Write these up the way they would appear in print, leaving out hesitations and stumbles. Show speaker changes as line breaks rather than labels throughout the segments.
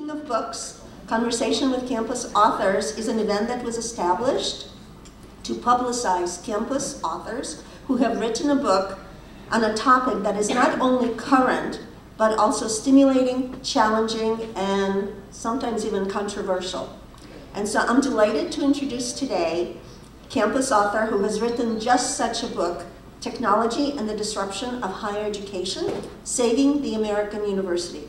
Speaking of books, Conversation with Campus Authors is an event that was established to publicize campus authors who have written a book on a topic that is not only current, but also stimulating, challenging, and sometimes even controversial. And so I'm delighted to introduce today a campus author who has written just such a book, Technology and the Disruption of Higher Education, Saving the American University.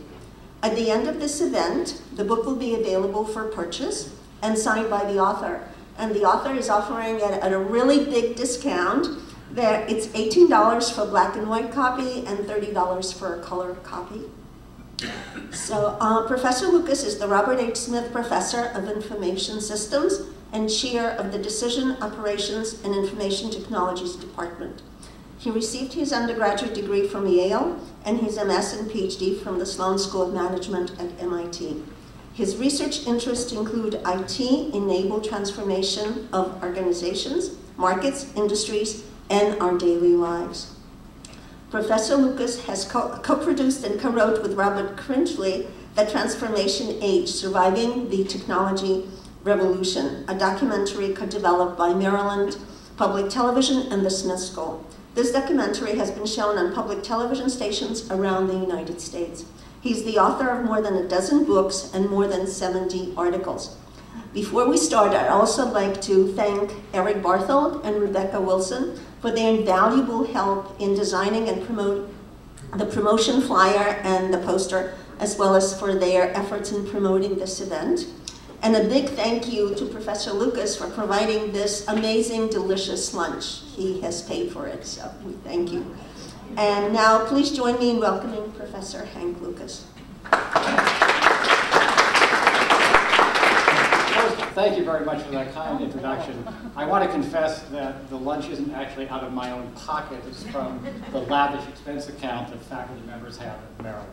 At the end of this event, the book will be available for purchase and signed by the author. And the author is offering it at a really big discount. It's $18 for black and white copy and $30 for a color copy. So Professor Lucas is the Robert H. Smith Professor of Information Systems and Chair of the Decision Operations and Information Technologies Department. He received his undergraduate degree from Yale and his MS and PhD from the Sloan School of Management at MIT. His research interests include IT-enabled transformation of organizations, markets, industries, and our daily lives. Professor Lucas has co-produced and co-wrote with Robert Cringely The Transformation Age, Surviving the Technology Revolution, a documentary co-developed by Maryland Public Television and the Smith School. This documentary has been shown on public television stations around the United States. He's the author of more than a dozen books and more than 70 articles. Before we start, I'd also like to thank Eric Barthold and Rebecca Wilson for their invaluable help in designing and the promotion flyer and the poster, as well as for their efforts in promoting this event. And a big thank you to Professor Lucas for providing this amazing, delicious lunch. He has paid for it, so we thank you. And now, please join me in welcoming Professor Hank Lucas.
Thank you very much for that kind introduction. I want to confess that the lunch isn't actually out of my own pocket. It's from the lavish expense account that faculty members have at Maryland.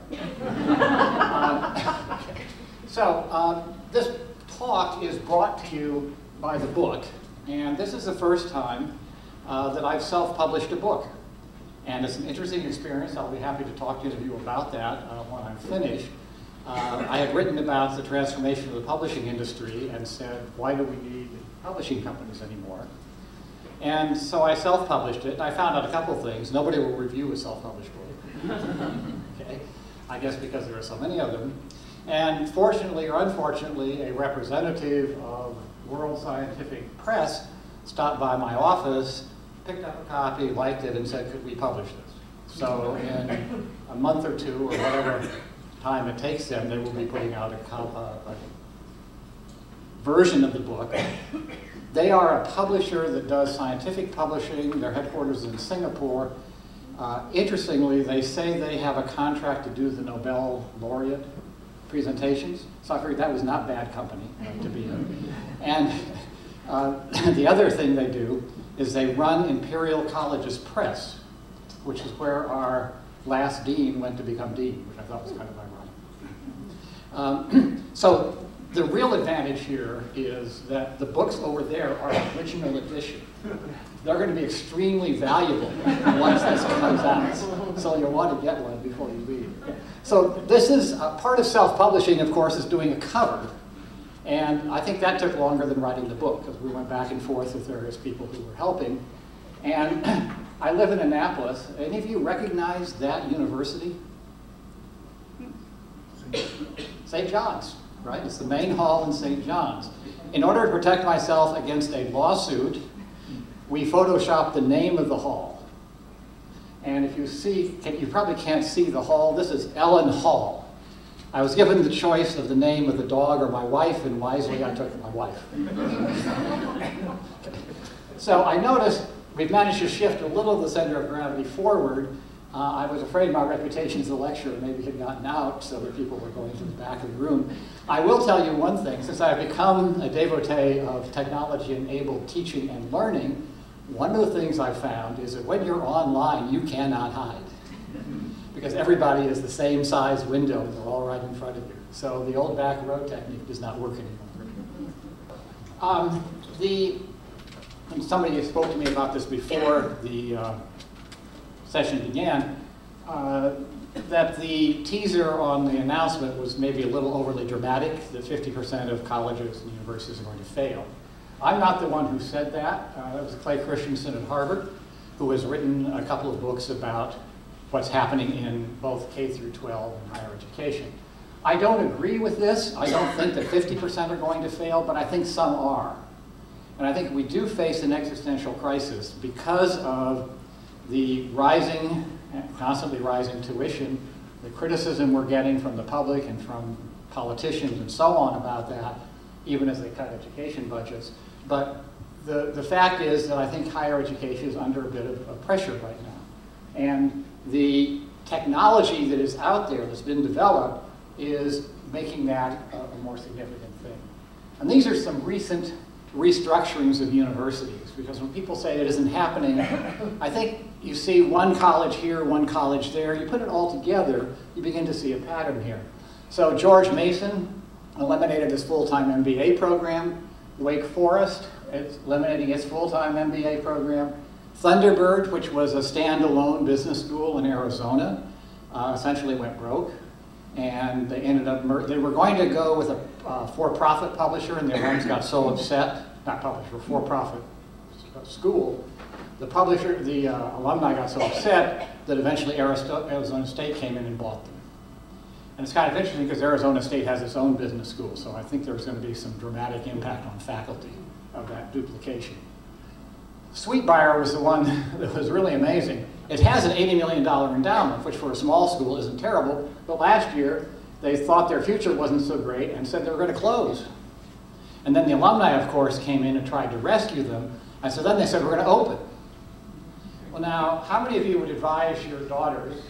This talk is brought to you by the book, and this is the first time that I've self-published a book. And it's an interesting experience. I'll be happy to talk to you about that when I'm finished. I had written about the transformation of the publishing industry and said, why do we need publishing companies anymore? And so I self-published it, and I found out a couple of things. Nobody will review a self-published book. Okay? I guess because there are so many of them. And fortunately or unfortunately, a representative of World Scientific Press stopped by my office, picked up a copy, liked it, and said, could we publish this? So in a month or two, or whatever time it takes them, they will be putting out a version of the book. They are a publisher that does scientific publishing. Their headquarters is in Singapore. Interestingly, they say they have a contract to do the Nobel laureate presentations. So I figured that was not bad company to be in. And the other thing they do is they run Imperial College's press, which is where our last dean went to become dean, which I thought was kind of ironic. So the real advantage here is that the books over there are original edition. They're going to be extremely valuable once this comes out. So you'll want to get one before you leave. So this is part of self-publishing, of course, is doing a cover. And I think that took longer than writing the book, because we went back and forth with various people who were helping. And I live in Annapolis. Any of you recognize that university? St. John's, right? It's the main hall in St. John's. In order to protect myself against a lawsuit, we photoshopped the name of the hall. And if you see, you probably can't see the hall. This is Ellen Hall. I was given the choice of the name of the dog or my wife, and wisely I took my wife. So I noticed we've managed to shift a little of the center of gravity forward. I was afraid my reputation as a lecturer maybe had gotten out, so that people were going to the back of the room. I will tell you one thing. Since I've become a devotee of technology-enabled teaching and learning, one of the things I found is that when you're online, you cannot hide. Because everybody is the same size window, and they're all right in front of you. So the old back row technique does not work anymore. And somebody spoke to me about this before the session began. that the teaser on the announcement was maybe a little overly dramatic, that 50% of colleges and universities are going to fail. I'm not the one who said that. That was Clay Christensen at Harvard, who has written a couple of books about what's happening in both K through 12 and higher education. I don't agree with this. I don't think that 50% are going to fail, but I think some are. And I think we do face an existential crisis because of the rising, constantly rising tuition, the criticism we're getting from the public and from politicians and so on about that, even as they cut education budgets. But the fact is that I think higher education is under a bit of pressure right now. And the technology that is out there that's been developed is making that a more significant thing. And these are some recent restructurings of universities, because when people say it isn't happening, I think you see one college here, one college there, you put it all together, you begin to see a pattern here. So George Mason eliminated his full-time MBA program. Wake Forest is eliminating its full-time MBA program. Thunderbird, which was a standalone business school in Arizona, essentially went broke. And they ended up, they were going to go with a for-profit publisher, and the alums got so upset, not publisher, for-profit school. The publisher, the alumni got so upset that eventually Arizona State came in and bought them. And it's kind of interesting because Arizona State has its own business school, so I think there's going to be some dramatic impact on faculty of that duplication. Sweetbriar was the one that was really amazing. It has an $80 million endowment, which for a small school isn't terrible, but last year they thought their future wasn't so great and said they were going to close. And then the alumni, of course, came in and tried to rescue them, and so then they said, we're going to open. Well now, how many of you would advise your daughters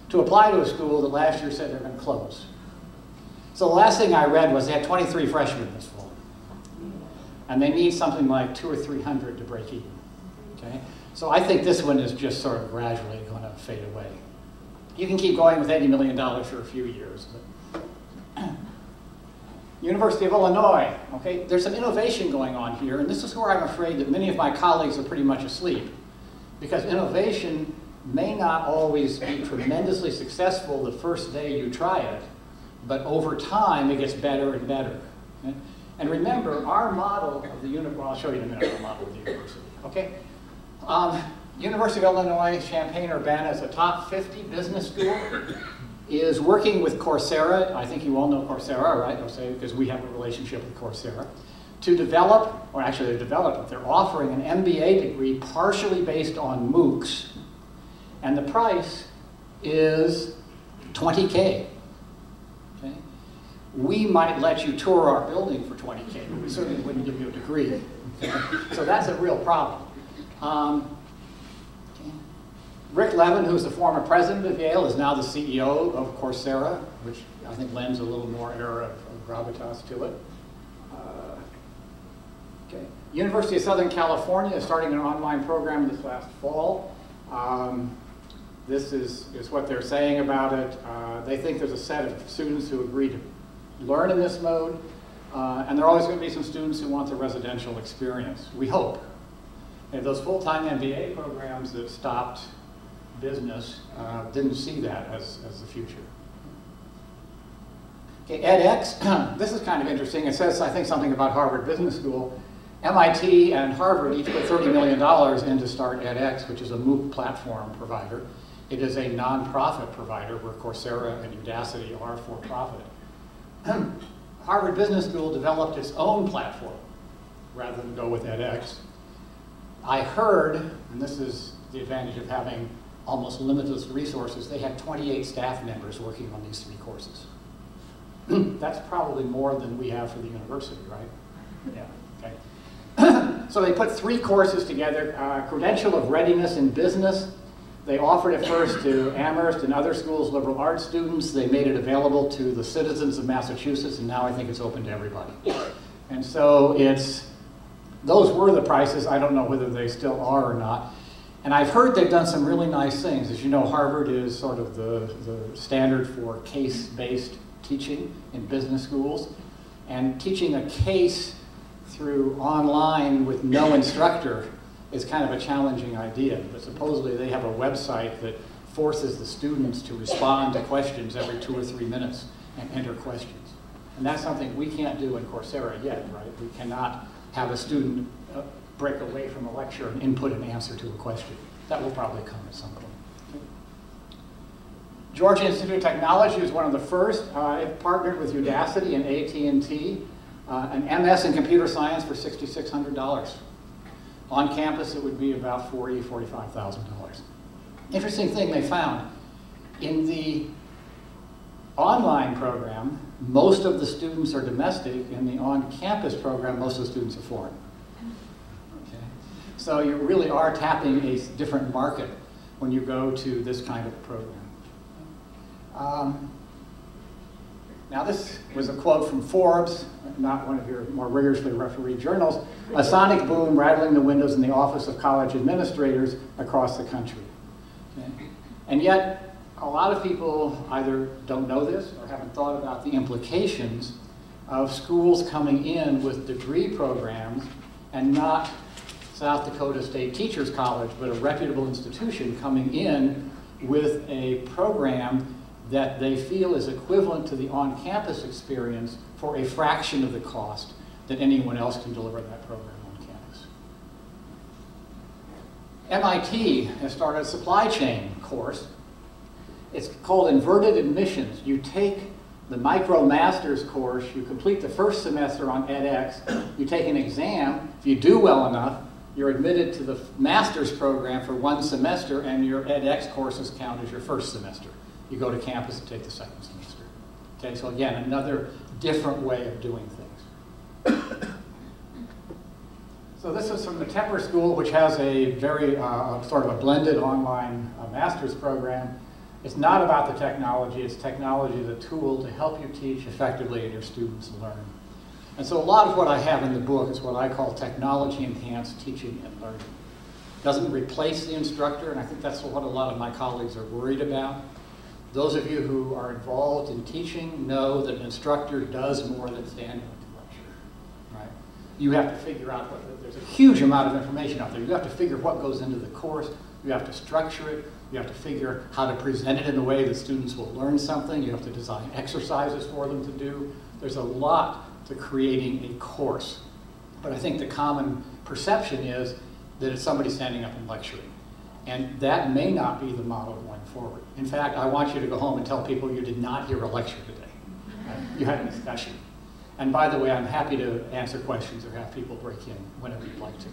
to apply to a school that last year said they're going to close? So the last thing I read was they had 23 freshmen this fall, and they need something like 200 or 300 to break even. Okay? So I think this one is just sort of gradually going to fade away. You can keep going with $80 million for a few years. But University of Illinois, okay? There's some innovation going on here, and this is where I'm afraid that many of my colleagues are pretty much asleep, because innovation may not always be tremendously successful the first day you try it, but over time it gets better and better. Okay? And remember, our model of the university, well, I'll show you in a minute our model of the university, okay? University of Illinois, Champaign-Urbana is a top 50 business school, is working with Coursera. I think you all know Coursera, right? I'll say because we have a relationship with Coursera, to develop, or actually they've developed it, they're offering an MBA degree partially based on MOOCs, and the price is $20K. Okay? We might let you tour our building for $20K, but we certainly wouldn't give you a degree. Okay? So that's a real problem. Rick Levin, who's the former president of Yale, is now the CEO of Coursera, which I think lends a little more air of gravitas to it. Okay. University of Southern California is starting an online program this last fall. This is what they're saying about it. They think there's a set of students who agree to learn in this mode, and there are always going to be some students who want the residential experience, we hope. And those full-time MBA programs that stopped business didn't see that as the future. Okay, edX, this is kind of interesting. It says, I think, something about Harvard Business School. MIT and Harvard each put $30 million in to start edX, which is a MOOC platform provider. It is a nonprofit provider where Coursera and Udacity are for profit. Harvard Business School developed its own platform rather than go with edX. I heard, and this is the advantage of having almost limitless resources, they have 28 staff members working on these 3 courses. That's probably more than we have for the university, right? Yeah, okay. So they put 3 courses together, Credential of Readiness in Business. They offered it first to Amherst and other schools, liberal arts students. They made it available to the citizens of Massachusetts, and now I think it's open to everybody. And so those were the prices. I don't know whether they still are or not. And I've heard they've done some really nice things. As you know, Harvard is sort of the standard for case-based teaching in business schools. And teaching a case through online with no instructor is kind of a challenging idea. But supposedly they have a website that forces the students to respond to questions every 2 or 3 minutes and enter questions. And that's something we can't do in Coursera yet, right? We cannot have a student break away from a lecture and input an answer to a question. That will probably come at some point. Georgia Institute of Technology is one of the first. It partnered with Udacity and AT&T, an MS in computer science for $6,600. On campus, it would be about $40,000, $45,000. Interesting thing they found, in the online program, most of the students are domestic. In the on-campus program, most of the students are foreign. Okay? So you really are tapping a different market when you go to this kind of program. Now this was a quote from Forbes, not one of your more rigorously refereed journals, a sonic boom rattling the windows in the office of college administrators across the country. Okay? And yet, a lot of people either don't know this or haven't thought about the implications of schools coming in with degree programs and not South Dakota State Teachers College, but a reputable institution coming in with a program that they feel is equivalent to the on-campus experience for a fraction of the cost that anyone else can deliver that program on campus. MIT has started a supply chain course. It's called Inverted Admissions. You take the MicroMasters course, you complete the first semester on edX, you take an exam. If you do well enough, you're admitted to the master's program for 1 semester, and your edX courses count as your first semester. You go to campus and take the second semester. Okay, so again, another different way of doing things. So this is from the Tepper School, which has a very sort of a blended online master's program. It's not about the technology, it's technology as a tool to help you teach effectively and your students learn. And so a lot of what I have in the book is what I call technology-enhanced teaching and learning. It doesn't replace the instructor, and I think that's what a lot of my colleagues are worried about. Those of you who are involved in teaching know that an instructor does more than stand in a lecture, right? You have to figure out there's a huge amount of information out there. You have to figure what goes into the course. You have to structure it. You have to figure how to present it in a way that students will learn something. You have to design exercises for them to do. There's a lot to creating a course. But I think the common perception is that it's somebody standing up and lecturing. And that may not be the model going forward. In fact, I want you to go home and tell people you did not hear a lecture today. You had a discussion. And by the way, I'm happy to answer questions or have people break in whenever you'd like to.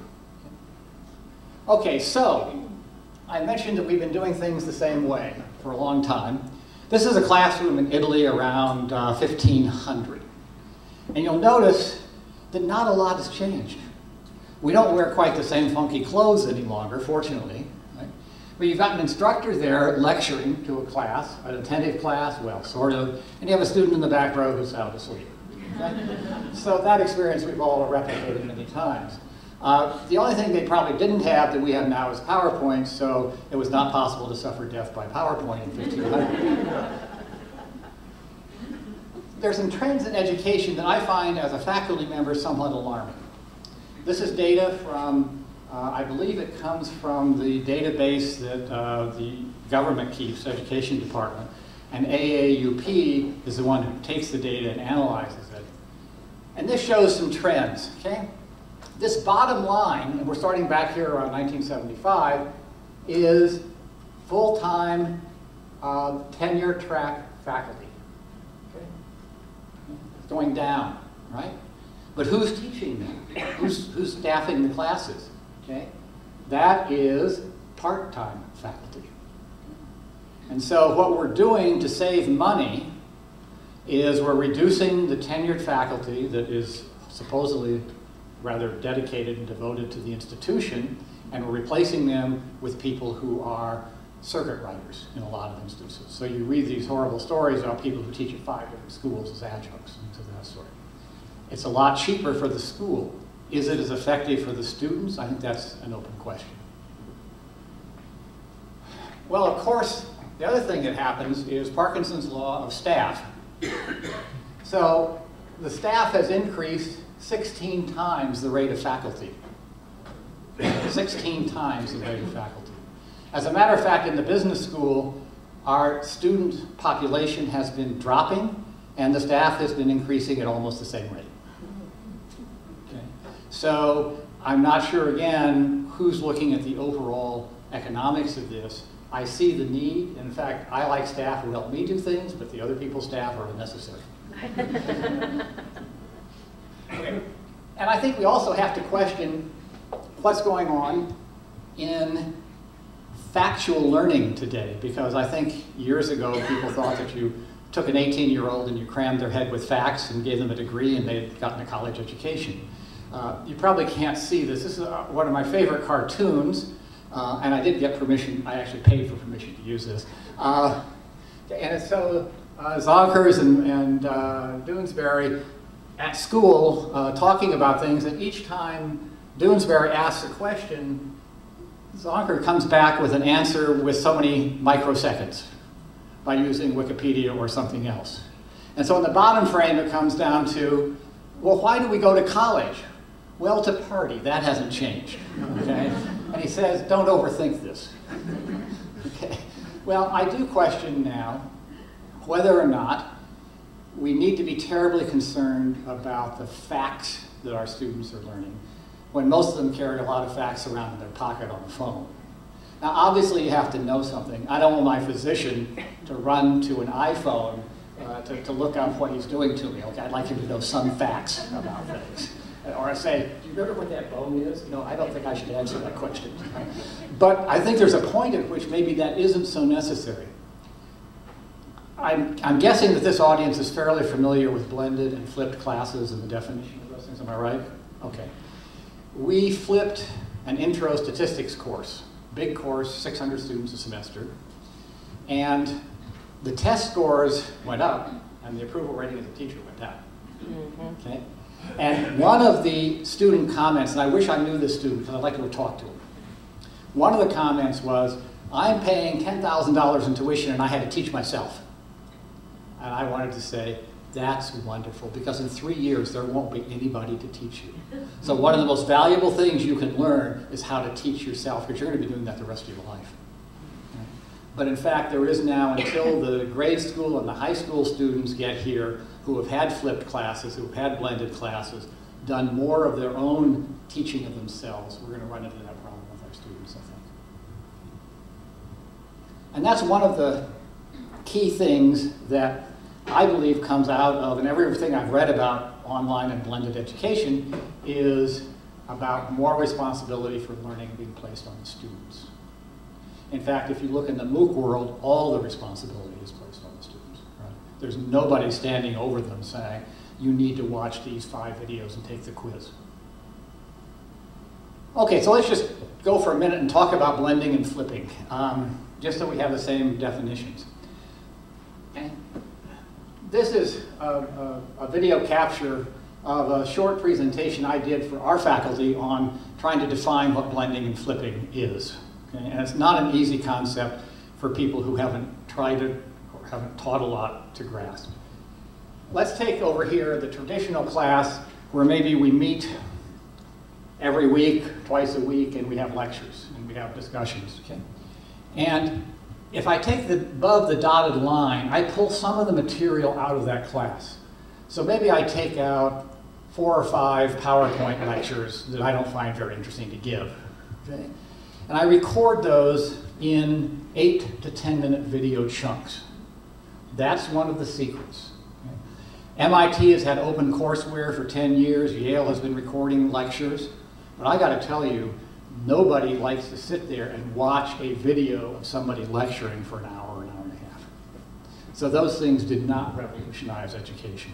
Okay, so I mentioned that we've been doing things the same way for a long time. This is a classroom in Italy around 1500. And you'll notice that not a lot has changed. We don't wear quite the same funky clothes any longer, fortunately. But you've got an instructor there lecturing to a class, an attentive class, well, sort of, and you have a student in the back row who's sound asleep. Okay? So that experience we've all replicated many times. The only thing they probably didn't have that we have now is PowerPoint, so it was not possible to suffer death by PowerPoint in 1500. There's some trends in education that I find as a faculty member somewhat alarming. This is data from I believe it comes from the database that the government keeps, Education Department, and AAUP is the one who takes the data and analyzes it. And this shows some trends, okay? This bottom line, and we're starting back here around 1975, is full-time tenure-track faculty. Okay? It's going down, right? But who's teaching them? Who's staffing the classes? Okay? That is part-time faculty. And so what we're doing to save money is we're reducing the tenured faculty that is supposedly rather dedicated and devoted to the institution, and we're replacing them with people who are circuit riders in a lot of instances. So you read these horrible stories about people who teach at 5 different schools as adjuncts and to that sort. It's a lot cheaper for the school. Is it as effective for the students? I think that's an open question. Well, of course, the other thing that happens is Parkinson's law of staff. So the staff has increased 16 times the rate of faculty. 16 times the rate of faculty. As a matter of fact, in the business school, our student population has been dropping, and the staff has been increasing at almost the same rate. Okay. So I'm not sure, again, who's looking at the overall economics of this. I see the need. In fact, I like staff who help me do things, but the other people's staff are unnecessary. Okay. And I think we also have to question what's going on in factual learning today, because I think years ago people thought that you took an 18-year-old and you crammed their head with facts and gave them a degree and they'd gotten a college education. You probably can't see this. This is one of my favorite cartoons, and I did get permission. I actually paid for permission to use this. And it's so Zonkers and Doonesbury at school talking about things, and each time Doonesbury asks a question, Zonker comes back with an answer with so many microseconds by using Wikipedia or something else. And so in the bottom frame it comes down to, well, why do we go to college? Well, to party. That hasn't changed. Okay? And he says, don't overthink this. Okay. Well, I do question now whether or not we need to be terribly concerned about the facts that our students are learning, when most of them carry a lot of facts around in their pocket on the phone. Now, obviously, you have to know something. I don't want my physician to run to an iPhone to look up what he's doing to me. Okay, I'd like him to know some facts about things. Or I say, do you remember what that bone is? No, I don't think I should answer that question. But I think there's a point at which maybe that isn't so necessary. I'm guessing that this audience is fairly familiar with blended and flipped classes and the definition of those things. Am I right? Okay. We flipped an intro statistics course, big course, 600 students a semester, and the test scores went up and the approval rating of the teacher went down. Mm-hmm. Okay? And one of the student comments, and I wish I knew this student because I'd like to go talk to him. One of the comments was, I'm paying $10,000 in tuition and I had to teach myself. And I wanted to say, that's wonderful, because in 3 years there won't be anybody to teach you. So one of the most valuable things you can learn is how to teach yourself, because you're going to be doing that the rest of your life. Okay? But in fact, there is now, until the grade school and the high school students get here who have had flipped classes, who have had blended classes, done more of their own teaching of themselves, we're going to run into that problem with our students, I think. And that's one of the key things that I believe comes out of, and everything I've read about online and blended education is about more responsibility for learning being placed on the students. In fact, if you look in the MOOC world, all the responsibility is placed on the students. Right? There's nobody standing over them saying, you need to watch these 5 videos and take the quiz. Okay, so let's just go for a minute and talk about blending and flipping, just so we have the same definitions. Okay. This is a video capture of a short presentation I did for our faculty on trying to define what blending and flipping is. Okay? And it's not an easy concept for people who haven't tried it or haven't taught a lot to grasp. Let's take over here the traditional class where maybe we meet every week, twice a week, and we have lectures and we have discussions. Okay? And if I take above the dotted line, I pull some of the material out of that class. So maybe I take out 4 or 5 PowerPoint lectures that I don't find very interesting to give. Okay? And I record those in 8 to 10-minute video chunks. That's one of the secrets. Okay? MIT has had open courseware for 10 years. Yale has been recording lectures. But I got to tell you, nobody likes to sit there and watch a video of somebody lecturing for an hour and a half. So those things did not revolutionize education.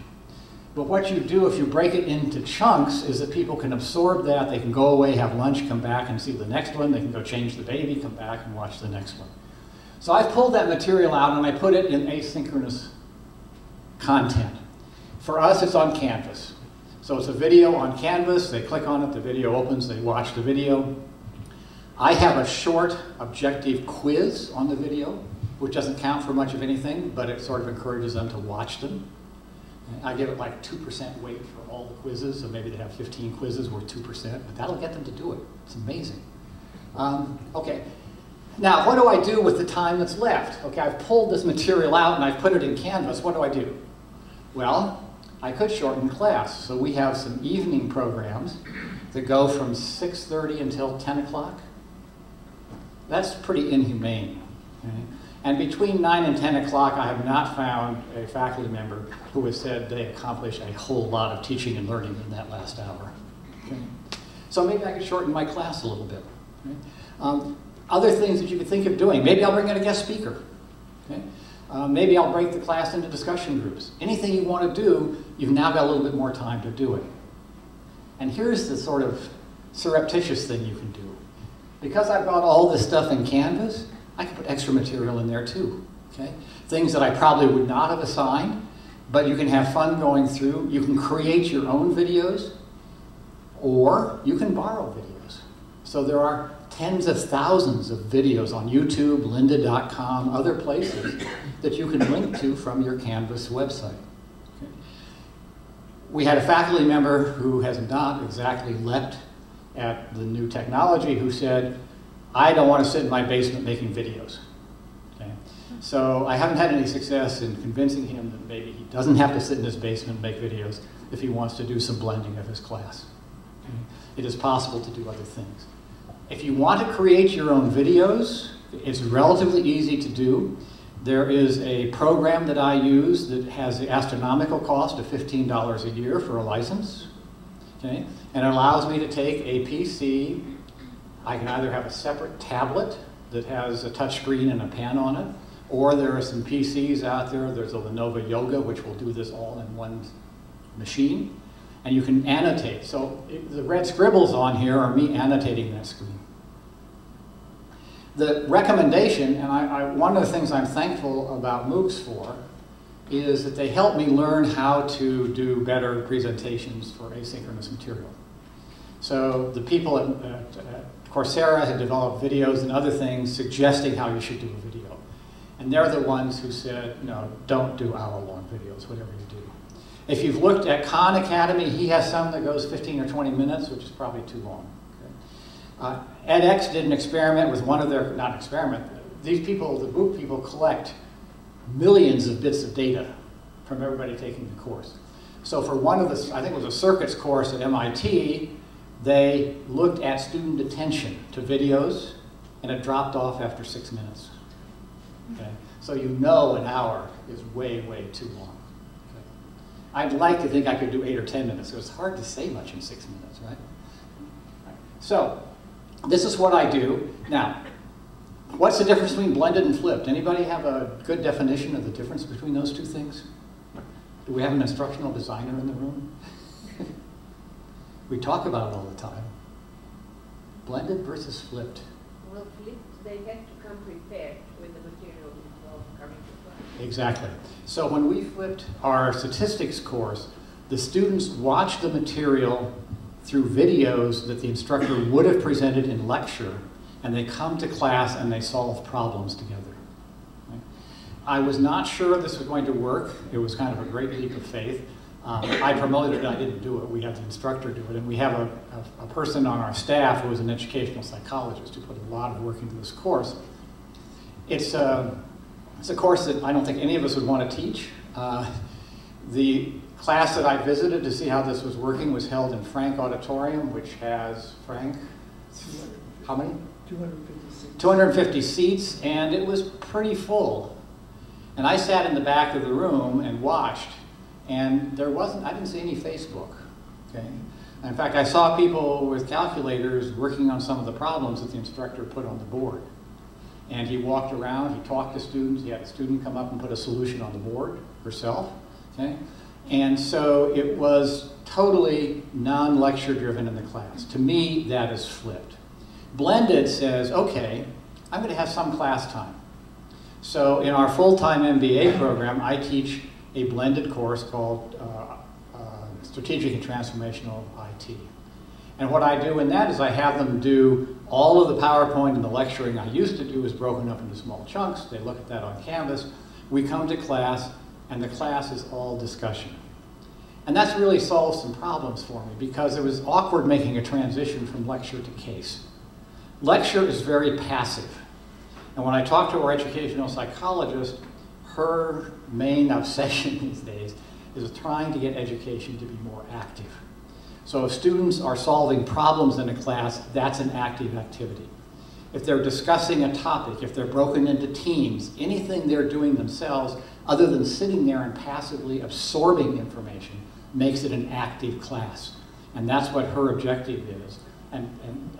But what you do if you break it into chunks is that people can absorb that, they can go away, have lunch, come back and see the next one, they can go change the baby, come back and watch the next one. So I've pulled that material out and I put it in asynchronous content. For us, it's on Canvas. So it's a video on Canvas, they click on it, the video opens, they watch the video. I have a short objective quiz on the video, which doesn't count for much of anything, but it sort of encourages them to watch them. I give it like 2% weight for all the quizzes, so maybe they have 15 quizzes worth 2%, but that'll get them to do it. It's amazing. Okay, Now, what do I do with the time that's left? Okay, I've pulled this material out and I've put it in Canvas. What do I do? Well, I could shorten class. So we have some evening programs that go from 6:30 until 10 o'clock. That's pretty inhumane. Okay? And between 9 and 10 o'clock, I have not found a faculty member who has said they accomplished a whole lot of teaching and learning in that last hour. Okay? So maybe I could shorten my class a little bit. Okay? Other things that you could think of doing. Maybe I'll bring in a guest speaker. Okay? Maybe I'll break the class into discussion groups. Anything you want to do, you've now got a little bit more time to do it. And here's the sort of surreptitious thing you can do. Because I've got all this stuff in Canvas, I can put extra material in there too. Okay? Things that I probably would not have assigned, but you can have fun going through. You can create your own videos, or you can borrow videos. So there are tens of thousands of videos on YouTube, lynda.com, other places that you can link to from your Canvas website. Okay? We had a faculty member who has not exactly leapt at the new technology who said, I don't want to sit in my basement making videos. Okay? So I haven't had any success in convincing him that maybe he doesn't have to sit in his basement and make videos if he wants to do some blending of his class. Okay? It is possible to do other things. If you want to create your own videos, it's relatively easy to do. There is a program that I use that has the astronomical cost of $15 a year for a license. Okay? And it allows me to take a PC. I can either have a separate tablet that has a touch screen and a pen on it, or there are some PCs out there. There's a Lenovo Yoga, which will do this all in one machine. And you can annotate. So the red scribbles on here are me annotating that screen. The recommendation, and one of the things I'm thankful about MOOCs for, is that they help me learn how to do better presentations for asynchronous material. So the people at Coursera had developed videos and other things suggesting how you should do a video. And they're the ones who said, no, don't do hour-long videos, whatever you do. If you've looked at Khan Academy, he has some that goes 15 or 20 minutes, which is probably too long. Okay? edX did an experiment with one of their, not experiment, these people, the MOOC people, collect millions of bits of data from everybody taking the course. So for one of the, I think it was a circuits course at MIT, they looked at student attention to videos, and it dropped off after 6 minutes. Okay? So you know an hour is way, way too long. Okay? I'd like to think I could do 8 or 10 minutes, so it's hard to say much in 6 minutes, right? So this is what I do. Now, what's the difference between blended and flipped? Anybody have a good definition of the difference between those two things? Do we have an instructional designer in the room? We talk about it all the time. Blended versus flipped.
Well, flipped, they have to come prepared with the material involved coming to class.
Exactly. So when we flipped our statistics course, the students watched the material through videos that the instructor would have presented in lecture, and they come to class and they solve problems together. Right? I was not sure this was going to work. It was kind of a great leap of faith. I promoted it, I didn't do it. We had the instructor do it, and we have a person on our staff who is an educational psychologist who put a lot of work into this course. It's a course that I don't think any of us would want to teach. The class that I visited to see how this was working was held in Frank Auditorium, which has, Frank, how many?
250 seats.
250 seats, and it was pretty full. And I sat in the back of the room and watched, and there wasn't, I didn't see any Facebook, okay? In fact, I saw people with calculators working on some of the problems that the instructor put on the board. And he walked around, he talked to students, he had a student come up and put a solution on the board herself, okay? And so it was totally non-lecture driven in the class. To me, that is flipped. Blended says, okay, I'm going to have some class time. So in our full-time MBA program, I teach a blended course called Strategic and Transformational IT. And what I do in that is I have them do all of the PowerPoint and the lecturing I used to do is broken up into small chunks. They look at that on Canvas. We come to class, and the class is all discussion. And that's really solved some problems for me because it was awkward making a transition from lecture to case. Lecture is very passive. And when I talk to our educational psychologist, her main obsession these days is trying to get education to be more active. So if students are solving problems in a class, that's an active activity. If they're discussing a topic, if they're broken into teams, anything they're doing themselves other than sitting there and passively absorbing information makes it an active class. And that's what her objective is. And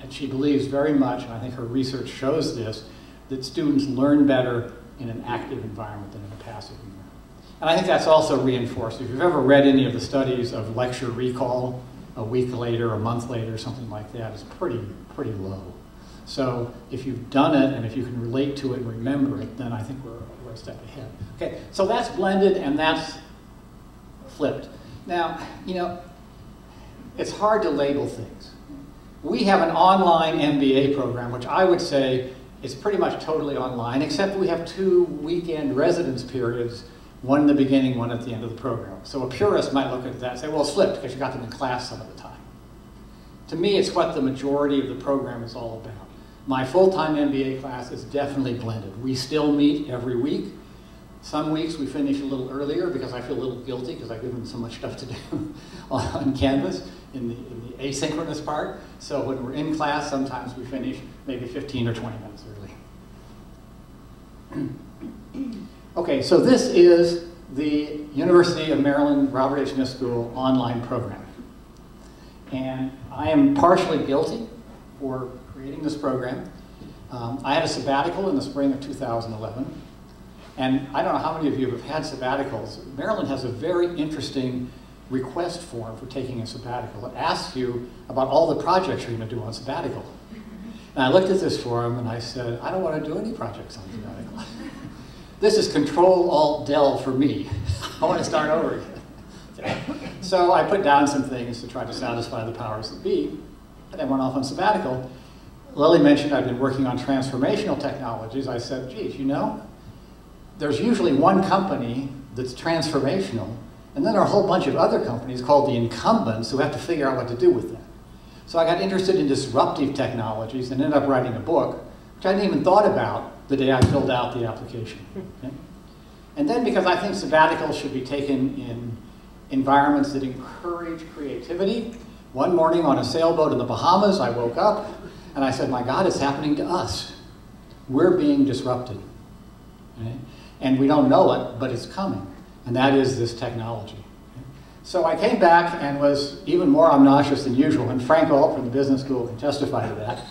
she believes very much, and I think her research shows this, that students learn better in an active environment than in a passive environment. And I think that's also reinforced. If you've ever read any of the studies of lecture recall, a week later, a month later, something like that, it's pretty low. So if you've done it and if you can relate to it and remember it, then I think we're a step ahead. Okay, so that's blended and that's flipped. Now, you know, it's hard to label things. We have an online MBA program, which I would say is pretty much totally online, except we have 2 weekend residence periods, one in the beginning, one at the end of the program. So a purist might look at that and say, well, it's flipped because you got them in class some of the time. To me, it's what the majority of the program is all about. My full-time MBA class is definitely blended. We still meet every week. Some weeks we finish a little earlier because I feel a little guilty because I give them so much stuff to do on Canvas in the asynchronous part. So when we're in class, sometimes we finish maybe 15 or 20 minutes early. Okay, so this is the University of Maryland Robert H. Smith School online program. And I am partially guilty for creating this program. I had a sabbatical in the spring of 2011. And I don't know how many of you have had sabbaticals. Maryland has a very interesting request form for taking a sabbatical. It asks you about all the projects you're going to do on sabbatical. And I looked at this form and I said, I don't want to do any projects on sabbatical. This is Control-Alt-Del for me. I want to start over again. So I put down some things to try to satisfy the powers that be, and I went off on sabbatical. Lily mentioned I've been working on transformational technologies. I said, geez, you know, there's usually one company that's transformational, and then there are a whole bunch of other companies called the incumbents who have to figure out what to do with that. So I got interested in disruptive technologies and ended up writing a book, which I hadn't even thought about the day I filled out the application. Okay? And then because I think sabbaticals should be taken in environments that encourage creativity, one morning on a sailboat in the Bahamas, I woke up and I said, my God, it's happening to us. We're being disrupted. Okay? And we don't know it, but it's coming. And that is this technology. Okay? So I came back and was even more obnoxious than usual, and Frank Alt from the business school can testify to that.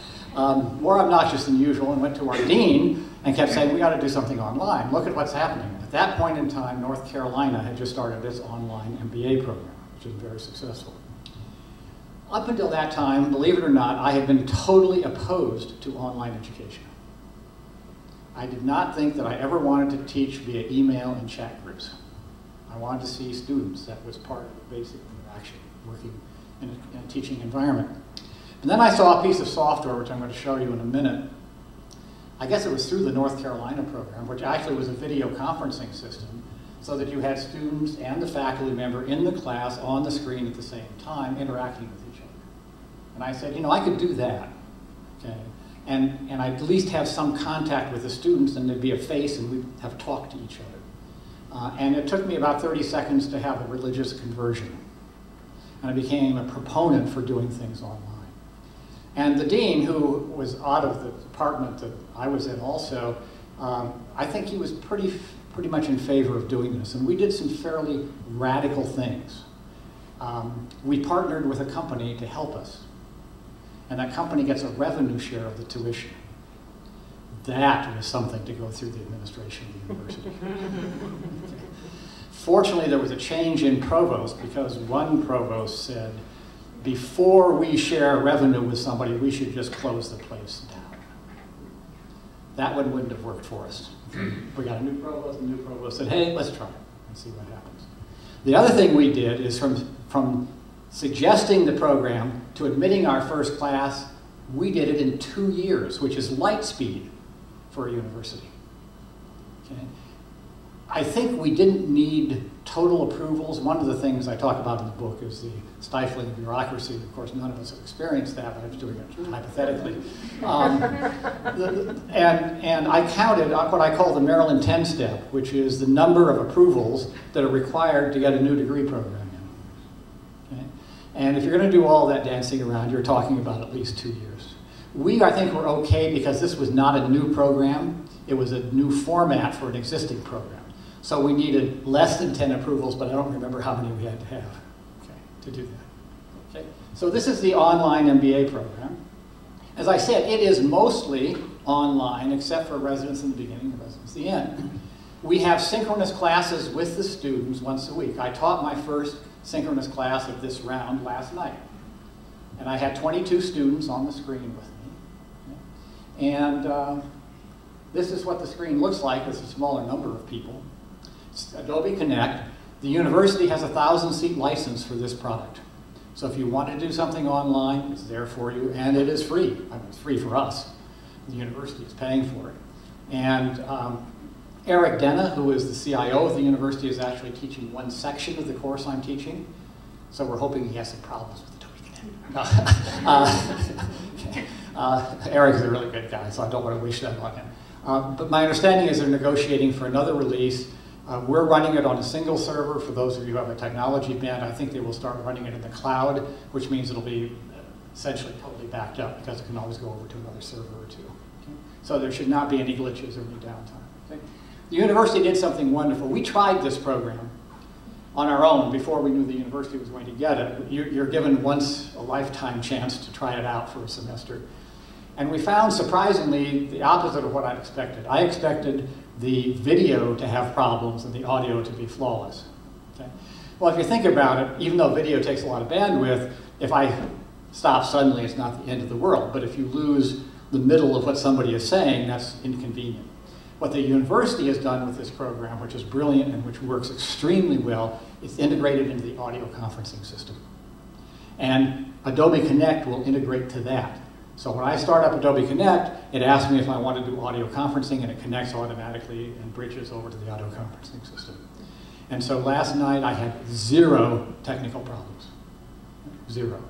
More obnoxious than usual, and went to our dean and kept saying, we got to do something online. Look at what's happening. At that point in time, North Carolina had just started its online MBA program, which was very successful. Up until that time, believe it or not, I had been totally opposed to online education. I did not think that I ever wanted to teach via email and chat groups. I wanted to see students. That was part of the basic interaction, working in a teaching environment. And then I saw a piece of software, which I'm going to show you in a minute. I guess it was through the North Carolina program, which actually was a video conferencing system, so that you had students and the faculty member in the class on the screen at the same time interacting with each other. And I said, you know, I could do that. Okay? And I'd at least have some contact with the students, and there'd be a face, and we'd have talked to each other. And it took me about 30 seconds to have a religious conversion. And I became a proponent for doing things online. And the dean, who was out of the department that I was in also, I think he was pretty much in favor of doing this. And we did some fairly radical things. We partnered with a company to help us. And that company gets a revenue share of the tuition. That was something to go through the administration of the university. Fortunately, there was a change in provost, because one provost said, before we share revenue with somebody, we should just close the place down. That one wouldn't have worked for us. We got a new provost, and the new provost said, hey, let's try it and see what happens. The other thing we did is from suggesting the program to admitting our first class, we did it in 2 years, which is light speed for a university. Okay? I think we didn't need total approvals. One of the things I talk about in the book is the stifling of bureaucracy. Of course, none of us have experienced that, but I was doing it hypothetically. And I counted what I call the Maryland 10-step, which is the number of approvals that are required to get a new degree program in. Okay? And if you're going to do all that dancing around, you're talking about at least 2 years. I think, were okay because this was not a new program. It was a new format for an existing program. So we needed less than 10 approvals, but I don't remember how many we had to have, okay, to do that. Okay. So this is the online MBA program. As I said, it is mostly online, except for residence in the beginning and residence at the end. We have synchronous classes with the students once a week. I taught my first synchronous class of this round last night. And I had 22 students on the screen with me. Okay. And this is what the screen looks like with a smaller number of people. It's Adobe Connect. The university has a 1,000-seat license for this product. So if you want to do something online, it's there for you, and it is free. I mean, it's free for us. The university is paying for it. And Eric Denna, who is the CIO of the university, is actually teaching one section of the course I'm teaching. So we're hoping he has some problems with Adobe Connect. Eric is a really good guy, so I don't want to wish that on him. But my understanding is they're negotiating for another release. We're running it on a single server. For those of you who have a technology bent, I think they will start running it in the cloud, which means it'll be essentially totally backed up because it can always go over to another server or two. Okay? So there should not be any glitches or any downtime. Okay? The university did something wonderful. We tried this program on our own before we knew the university was going to get it. You're given once a lifetime chance to try it out for a semester. And we found, surprisingly, the opposite of what I'd expected. I expected the video to have problems and the audio to be flawless. Okay? Well, if you think about it, even though video takes a lot of bandwidth, if I stop suddenly, it's not the end of the world. But if you lose the middle of what somebody is saying, that's inconvenient. What the university has done with this program, which is brilliant and which works extremely well, is integrated into the audio conferencing system. And Adobe Connect will integrate to that. So when I start up Adobe Connect, it asks me if I want to do audio conferencing, and it connects automatically and bridges over to the audio conferencing system. And so last night I had 0 technical problems. 0.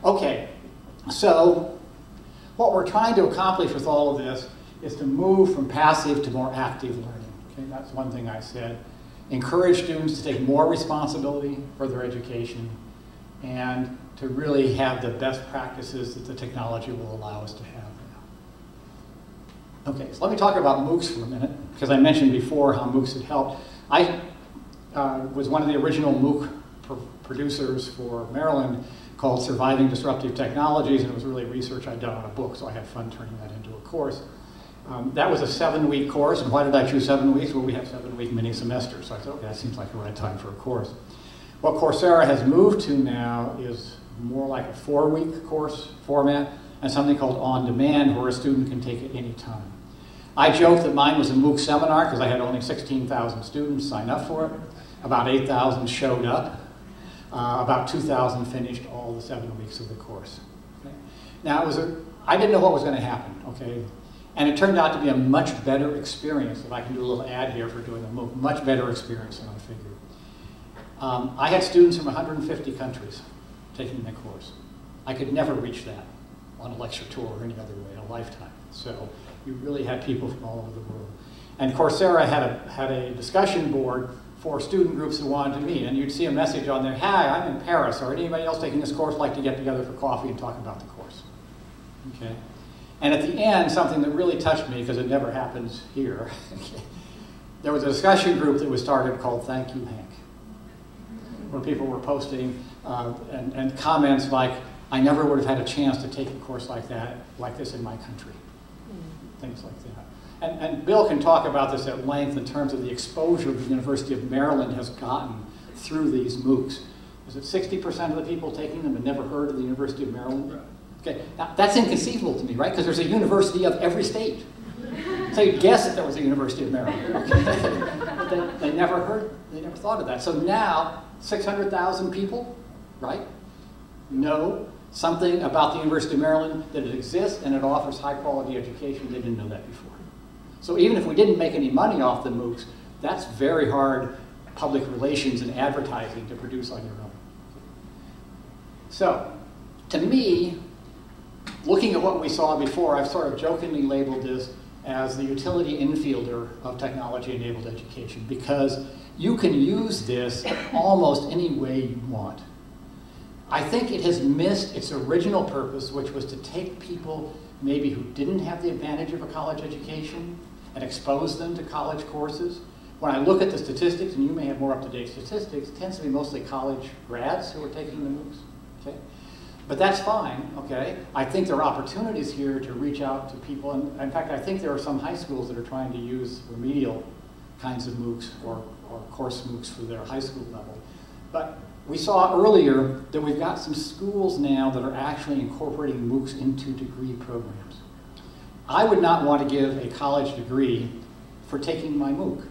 Okay, so what we're trying to accomplish with all of this is to move from passive to more active learning. Okay, that's one thing I said. Encourage students to take more responsibility for their education and to really have the best practices that the technology will allow us to have now. Okay, so let me talk about MOOCs for a minute, because I mentioned before how MOOCs had helped. I was one of the original MOOC producers for Maryland called Surviving Disruptive Technologies, and it was really research I'd done on a book, so I had fun turning that into a course. That was a 7-week course, and why did I choose 7 weeks? Well, we have 7-week mini semesters, so I thought, okay, that seems like the right time for a course. What Coursera has moved to now is more like a 4-week course format and something called On Demand, where a student can take it any time. I joked that mine was a MOOC seminar because I had only 16,000 students sign up for it. About 8,000 showed up. About 2,000 finished all the 7 weeks of the course. Okay? Now, I didn't know what was going to happen, okay? And it turned out to be a much better experience. If I can do a little ad here for doing a MOOC, much better experience than I figured. I had students from 150 countries taking the course. I could never reach that on a lecture tour or any other way in a lifetime. So you really had people from all over the world. And Coursera had a discussion board for student groups who wanted to meet. And you'd see a message on there, hi, I'm in Paris, or anybody else taking this course like to get together for coffee and talk about the course. Okay? And at the end, something that really touched me, because it never happens here, okay, there was a discussion group that was started called Thank You, Hank, where people were posting and comments like, I never would have had a chance to take a course like this in my country. Things like that. And Bill can talk about this at length in terms of the exposure the University of Maryland has gotten through these MOOCs. Is it 60% of the people taking them had never heard of the University of Maryland? Okay, now that's inconceivable to me, right? Because there's a university of every state. So you'd guess that there was a University of Maryland. Okay? But they never thought of that. So now, 600,000 people, right, know something about the University of Maryland, that it exists and it offers high quality education. They didn't know that before. So even if we didn't make any money off the MOOCs, that's very hard public relations and advertising to produce on your own. So, to me, looking at what we saw before, I've sort of jokingly labeled this as the utility infielder of technology-enabled education, because you can use this almost any way you want. I think it has missed its original purpose, which was to take people maybe who didn't have the advantage of a college education and expose them to college courses. When I look at the statistics, and you may have more up-to-date statistics, it tends to be mostly college grads who are taking the MOOCs. Okay? But that's fine, okay? I think there are opportunities here to reach out to people. And in fact, I think there are some high schools that are trying to use remedial kinds of MOOCs or course MOOCs for their high school level. But we saw earlier that we've got some schools now that are actually incorporating MOOCs into degree programs. I would not want to give a college degree for taking my MOOC.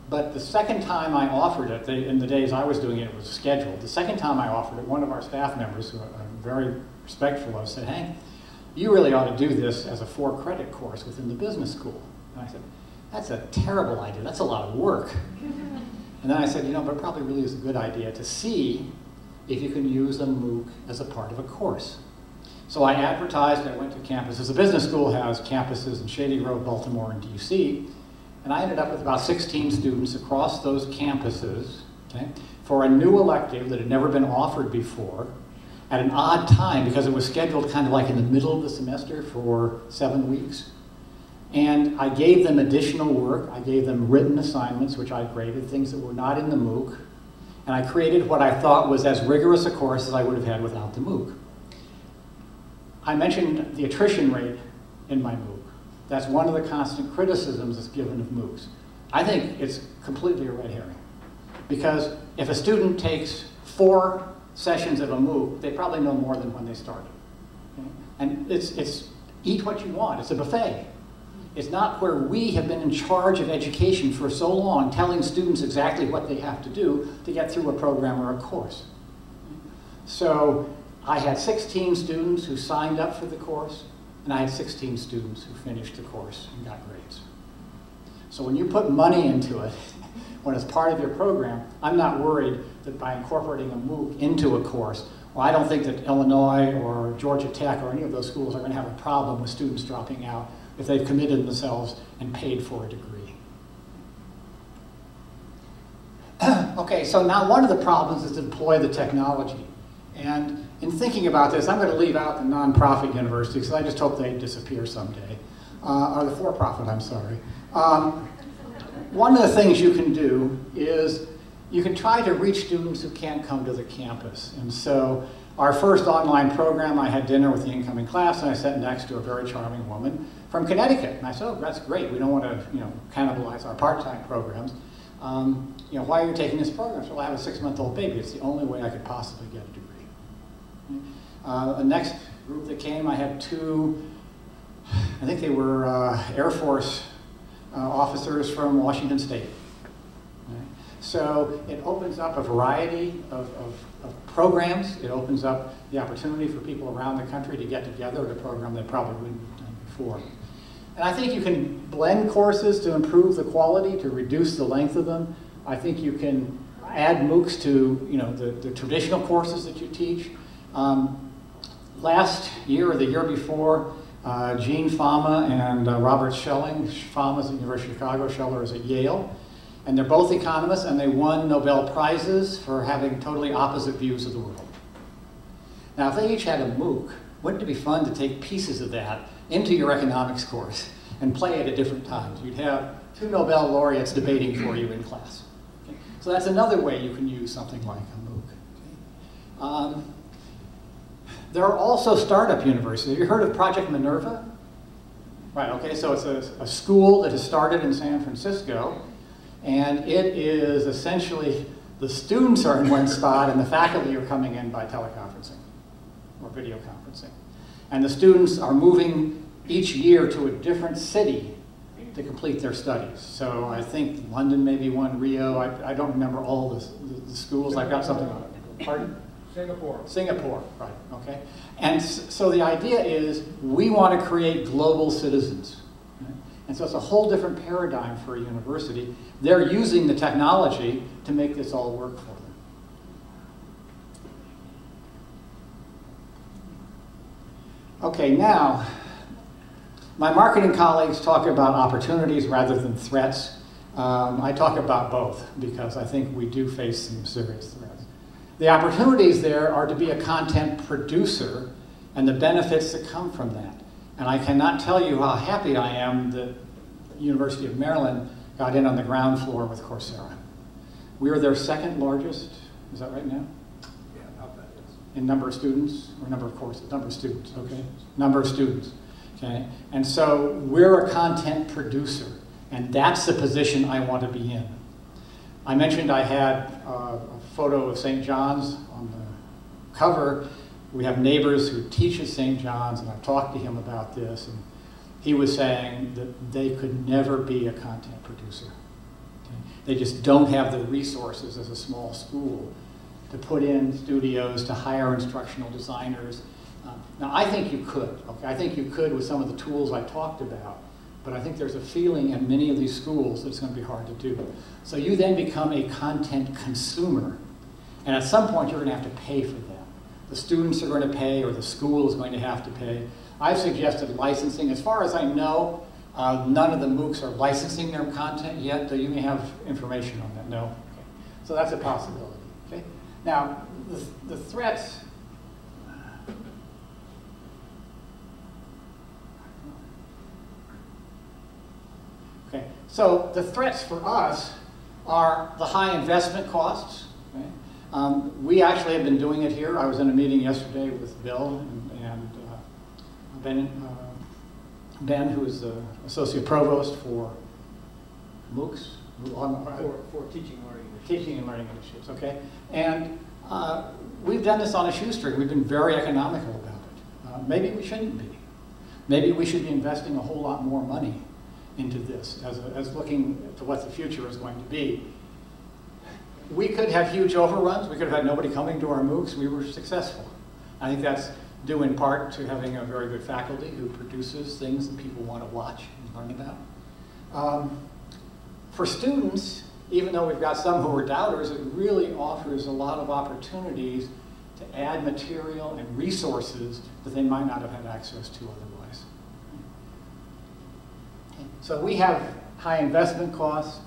But the second time I offered it, in the days I was doing it, it was scheduled. The second time I offered it, one of our staff members, who I'm very respectful of, said, "Hank, you really ought to do this as a 4-credit course within the business school." And I said, "That's a terrible idea. That's a lot of work." And then I said, but it probably really is a good idea to see if you can use a MOOC as a part of a course. So I advertised, I went to campuses. The business school has campuses in Shady Grove, Baltimore, and DC. And I ended up with about 16 students across those campuses, okay, for a new elective that had never been offered before at an odd time, because it was scheduled kind of like in the middle of the semester for 7 weeks. And I gave them additional work. I gave them written assignments, which I graded, things that were not in the MOOC. And I created what I thought was as rigorous a course as I would have had without the MOOC. I mentioned the attrition rate in my MOOC. That's one of the constant criticisms that's given of MOOCs. I think it's completely a red herring. Because if a student takes 4 sessions of a MOOC, they probably know more than when they started. Okay? And it's eat what you want. It's a buffet. It's not where we have been in charge of education for so long, telling students exactly what they have to do to get through a program or a course. So I had 16 students who signed up for the course, and I had 16 students who finished the course and got grades. So when you put money into it, when it's part of your program, I'm not worried that by incorporating a MOOC into a course, well, I don't think that Illinois or Georgia Tech or any of those schools are going to have a problem with students dropping out if they've committed themselves and paid for a degree. Okay, so now one of the problems is to deploy the technology. And in thinking about this, I'm going to leave out the nonprofit universities, because I just hope they disappear someday. Or the for-profit, I'm sorry. One of the things you can do is you can try to reach students who can't come to the campus. And so our first online program, I had dinner with the incoming class, and I sat next to a very charming woman from Connecticut. And I said, "Oh, that's great. We don't want to, cannibalize our part-time programs. Why are you taking this program?" She said, "Well, I have a 6-month-old baby. It's the only way I could possibly get a degree." The next group that came, I had 2, I think they were Air Force officers from Washington State. Okay? So it opens up a variety of programs. It opens up the opportunity for people around the country to get together at a program they probably wouldn't have done before. And I think you can blend courses to improve the quality, to reduce the length of them. I think you can add MOOCs to the traditional courses that you teach. Last year or the year before, Gene Fama and Robert Schelling, Fama's at the University of Chicago, Scheller is at Yale, and they're both economists, and they won Nobel Prizes for having totally opposite views of the world. Now, if they each had a MOOC, wouldn't it be fun to take pieces of that into your economics course and play it at different times? You'd have 2 Nobel laureates debating for you in class. Okay? So that's another way you can use something like a MOOC. Okay? There are also startup universities. Have you heard of Project Minerva? Right, okay, so it's a school that has started in San Francisco, and it is essentially, the students are in one spot and the faculty are coming in by teleconferencing or video conferencing. And the students are moving each year to a different city to complete their studies. So I think London may be one, Rio, I don't remember all the schools. I've got something on it. Pardon?
Singapore.
Singapore, right, okay. And so the idea is we want to create global citizens. Right? And so it's a whole different paradigm for a university. They're using the technology to make this all work for them. Okay, now, my marketing colleagues talk about opportunities rather than threats. I talk about both because I think we do face some serious threats. The opportunities there are to be a content producer and the benefits that come from that. And I cannot tell you how happy I am that the University of Maryland got in on the ground floor with Coursera. We are their second largest, is that right now?
Yeah, about that, yes.
In number of students, or number of courses? Number of students, okay? Number of students, okay? And so we're a content producer, and that's the position I want to be in. I mentioned I had a photo of St. John's on the cover. We have neighbors who teach at St. John's, and I've talked to him about this, and he was saying that they could never be a content producer. Okay? They just don't have the resources as a small school to put in studios, to hire instructional designers. Now, I think you could. Okay? I think you could with some of the tools I talked about, but I think there's a feeling in many of these schools that it's going to be hard to do. So you then become a content consumer, and at some point you're going to have to pay for them. The students are going to pay, or the school is going to have to pay. I've suggested licensing. As far as I know, none of the MOOCs are licensing their content yet, though you may have information on that. No? Okay. So that's a possibility. Okay? Now, the threats. Okay. So the threats for us are the high investment costs. Okay? We actually have been doing it here. I was in a meeting yesterday with Bill and Ben, who is the Associate Provost for MOOCs.
For teaching and learning initiatives.
Teaching and learning initiatives, okay? And we've done this on a shoestring. We've been very economical about it. Maybe we shouldn't be. Maybe we should be investing a whole lot more money into this as looking to what the future is going to be. We could have huge overruns. We could have had nobody coming to our MOOCs. We were successful. I think that's due in part to having a very good faculty who produces things that people want to watch and learn about. For students, even though we've got some who are doubters, it really offers a lot of opportunities to add material and resources that they might not have had access to otherwise. So we have high investment costs.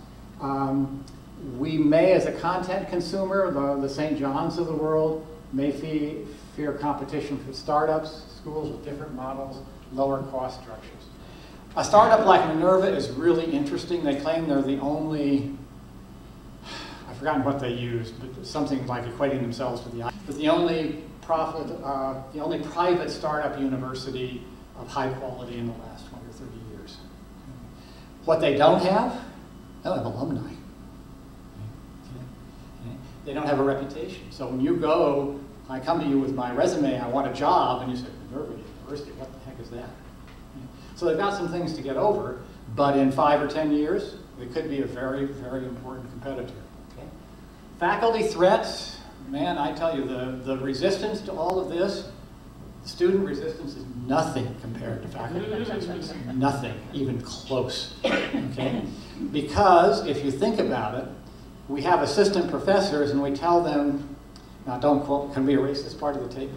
We may, as a content consumer, the St. John's of the world, may fear competition from startups, schools with different models, lower cost structures. A startup like Minerva is really interesting. They claim they're the only, I've forgotten what they used, but something like equating themselves to the only private startup university of high quality in the last 20 or 30 years. What they don't have alumni. They don't have a reputation. So when you go, I come to you with my resume, I want a job, and you say, Minerva University, what the heck is that? So they've got some things to get over, but in 5 or 10 years, they could be a very, very important competitor. Okay? Faculty threats, man, I tell you, the resistance to all of this, student resistance is nothing compared to faculty resistance. Nothing, even close. Okay? Because if you think about it, we have assistant professors and we tell them, now don't quote, can we erase this part of the tape?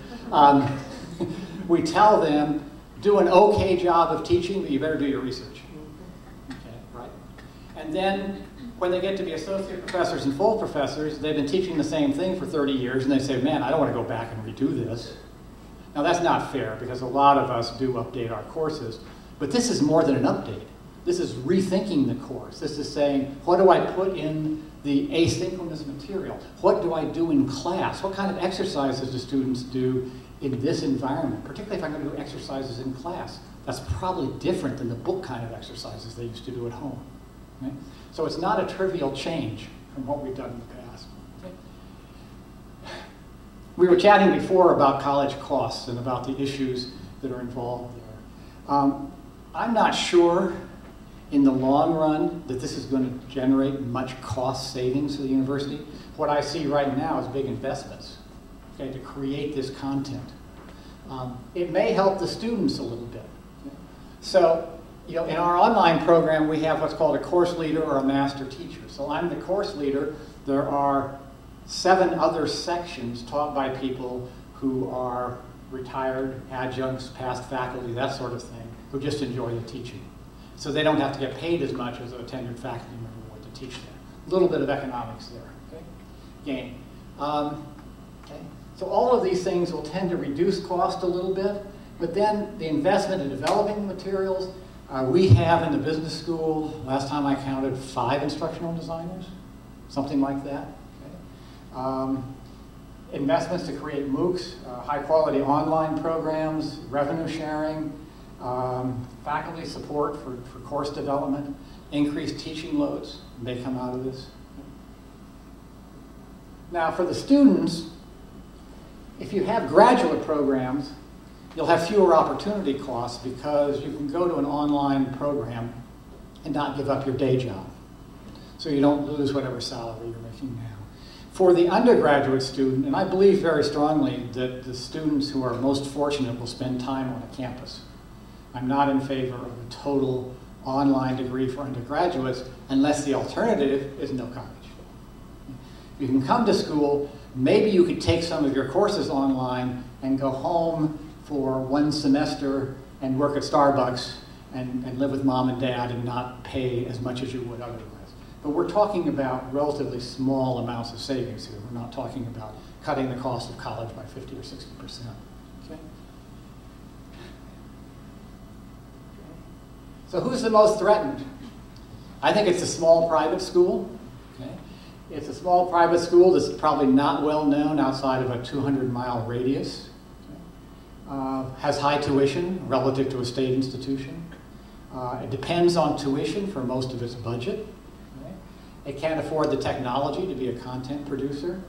We tell them, do an okay job of teaching, but you better do your research. Okay, right? And then when they get to be associate professors and full professors, they've been teaching the same thing for 30 years and they say, man, I don't want to go back and redo this. Now that's not fair because a lot of us do update our courses, but this is more than an update. This is rethinking the course. This is saying, what do I put in the asynchronous material? What do I do in class? What kind of exercises do students do in this environment? Particularly if I'm going to do exercises in class. That's probably different than the book kind of exercises they used to do at home. Okay? So it's not a trivial change from what we've done in the past. Okay? We were chatting before about college costs and about the issues that are involved there. I'm not sure in the long run that this is going to generate much cost savings for the university. What I see right now is big investments, okay, to create this content. It may help the students a little bit. So You know, in our online program, we have what's called a course leader or a master teacher. So I'm the course leader. There are 7 other sections taught by people who are retired, adjuncts, past faculty, that sort of thing, who just enjoy the teaching. So they don't have to get paid as much as a tenured faculty member would to teach there. A little bit of economics there, okay? Gain. Okay. So all of these things will tend to reduce cost a little bit, but then the investment in developing materials, we have in the business school, last time I counted, 5 instructional designers, something like that. Okay. Investments to create MOOCs, high quality online programs, revenue sharing, faculty support for course development, increased teaching loads may come out of this. Now for the students, if you have graduate programs, you'll have fewer opportunity costs because you can go to an online program and not give up your day job. So you don't lose whatever salary you're making now. For the undergraduate student, and I believe very strongly that the students who are most fortunate will spend time on a campus. I'm not in favor of a total online degree for undergraduates unless the alternative is no college. You can come to school, maybe you could take some of your courses online and go home for 1 semester and work at Starbucks and live with mom and dad and not pay as much as you would otherwise. But we're talking about relatively small amounts of savings here. We're not talking about cutting the cost of college by 50 or 60%. Okay? So who's the most threatened? I think it's a small private school. Okay? It's a small private school that's probably not well known outside of a 200-mile radius. Okay? Has high tuition relative to a state institution. It depends on tuition for most of its budget. It can't afford the technology to be a content producer.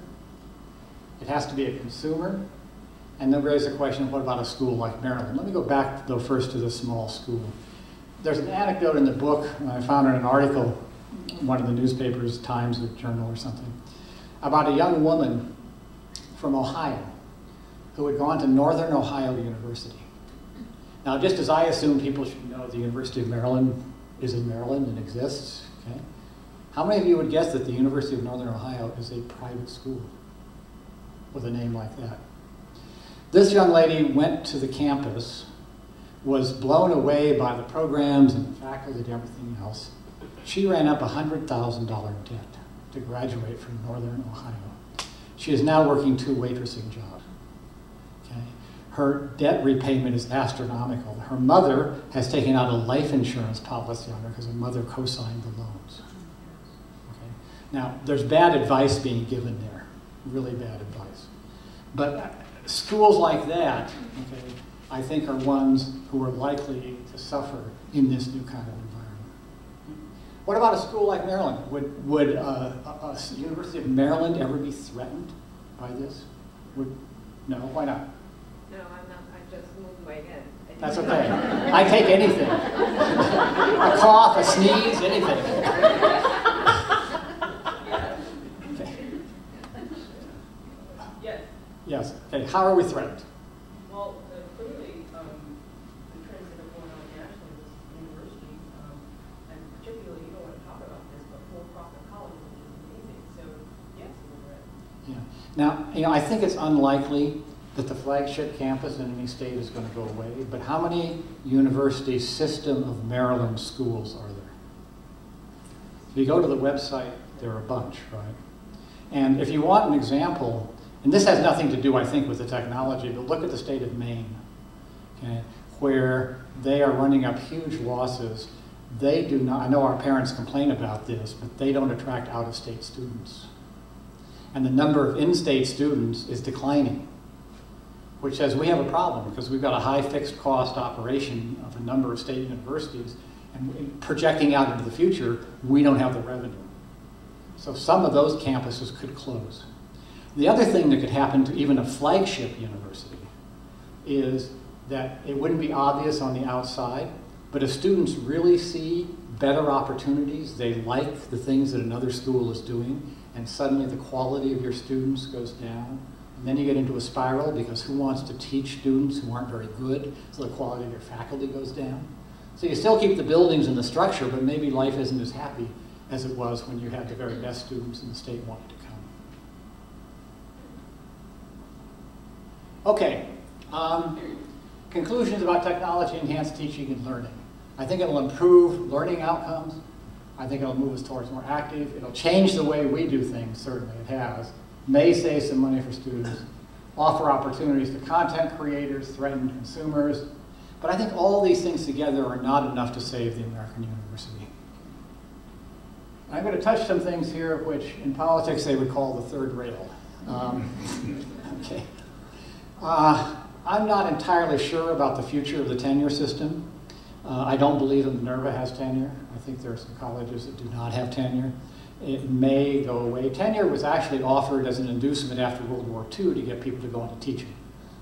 It has to be a consumer. And then raise the question, what about a school like Maryland? Let me go back, though, first to the small school. There's an anecdote in the book, I found in an article, one of the newspapers, Times or Journal or something, about a young woman from Ohio who had gone to Northern Ohio University. Now, just as I assume people should know the University of Maryland is in Maryland and exists, okay? How many of you would guess that the University of Northern Ohio is a private school with a name like that? This young lady went to the campus, was blown away by the programs and the faculty and everything else. She ran up $100,000 debt to graduate from Northern Ohio. She is now working 2 waitressing jobs. Okay? Her debt repayment is astronomical. Her mother has taken out a life insurance policy on her because her mother co-signed the loans. Now, there's bad advice being given there, really bad advice. But schools like that, okay, I think are ones who are likely to suffer in this new kind of environment. What about a school like Maryland? Would a University of Maryland ever be threatened by this? No, why not?
No, I'm not. I just moved my head.
That's okay. I take anything. A cough, a sneeze, anything. Yes. Okay. How are we threatened?
Well, clearly, the trends that are going on nationally with universities, and particularly, you don't want to talk about this, but for-profit colleges, which is amazing. So, yes, we're threatened.
Yeah. Now, you know, I think it's unlikely that the flagship campus in any state is going to go away. But how many University System of Maryland schools are there? If you go to the website, there are a bunch, right? And if you want an example. And this has nothing to do, I think, with the technology, but look at the state of Maine, okay, where they are running up huge losses. They do not, I know our parents complain about this, but they don't attract out-of-state students. And the number of in-state students is declining, which says we have a problem because we've got a high fixed cost operation of a number of state universities, and projecting out into the future, we don't have the revenue. So some of those campuses could close. The other thing that could happen to even a flagship university is that it wouldn't be obvious on the outside, but if students really see better opportunities, they like the things that another school is doing, and suddenly the quality of your students goes down, and then you get into a spiral because who wants to teach students who aren't very good, so the quality of your faculty goes down. So you still keep the buildings and the structure, but maybe life isn't as happy as it was when you had the very best students and the state wanted to come. Okay, conclusions about technology-enhanced teaching and learning. I think it'll improve learning outcomes. I think it'll move us towards more active. It'll change the way we do things, certainly it has. May save some money for students, offer opportunities to content creators, threaten consumers. But I think all these things together are not enough to save the American university. I'm going to touch some things here which in politics they would call the third rail. Okay. I'm not entirely sure about the future of the tenure system. I don't believe that Minerva has tenure. I think there are some colleges that do not have tenure. It may go away. Tenure was actually offered as an inducement after World War II to get people to go into teaching,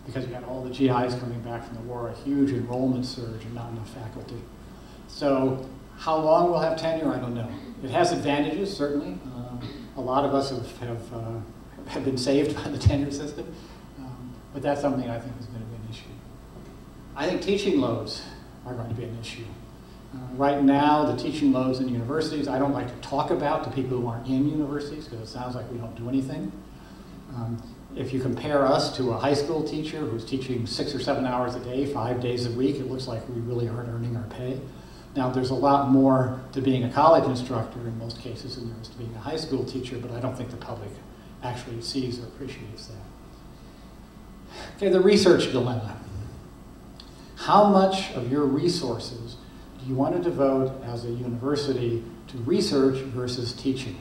because you had all the GIs coming back from the war, a huge enrollment surge and not enough faculty. So how long we'll have tenure, I don't know. It has advantages, certainly. A lot of us have been saved by the tenure system, but that's something I think is going to be an issue. I think teaching loads are going to be an issue. Right now, the teaching loads in universities, I don't like to talk about to people who aren't in universities, because it sounds like we don't do anything. If you compare us to a high school teacher who's teaching 6 or 7 hours a day, 5 days a week, it looks like we really aren't earning our pay. Now, there's a lot more to being a college instructor in most cases than there is to being a high school teacher, but I don't think the public actually sees or appreciates that. Okay, the research dilemma. How much of your resources do you want to devote as a university to research versus teaching?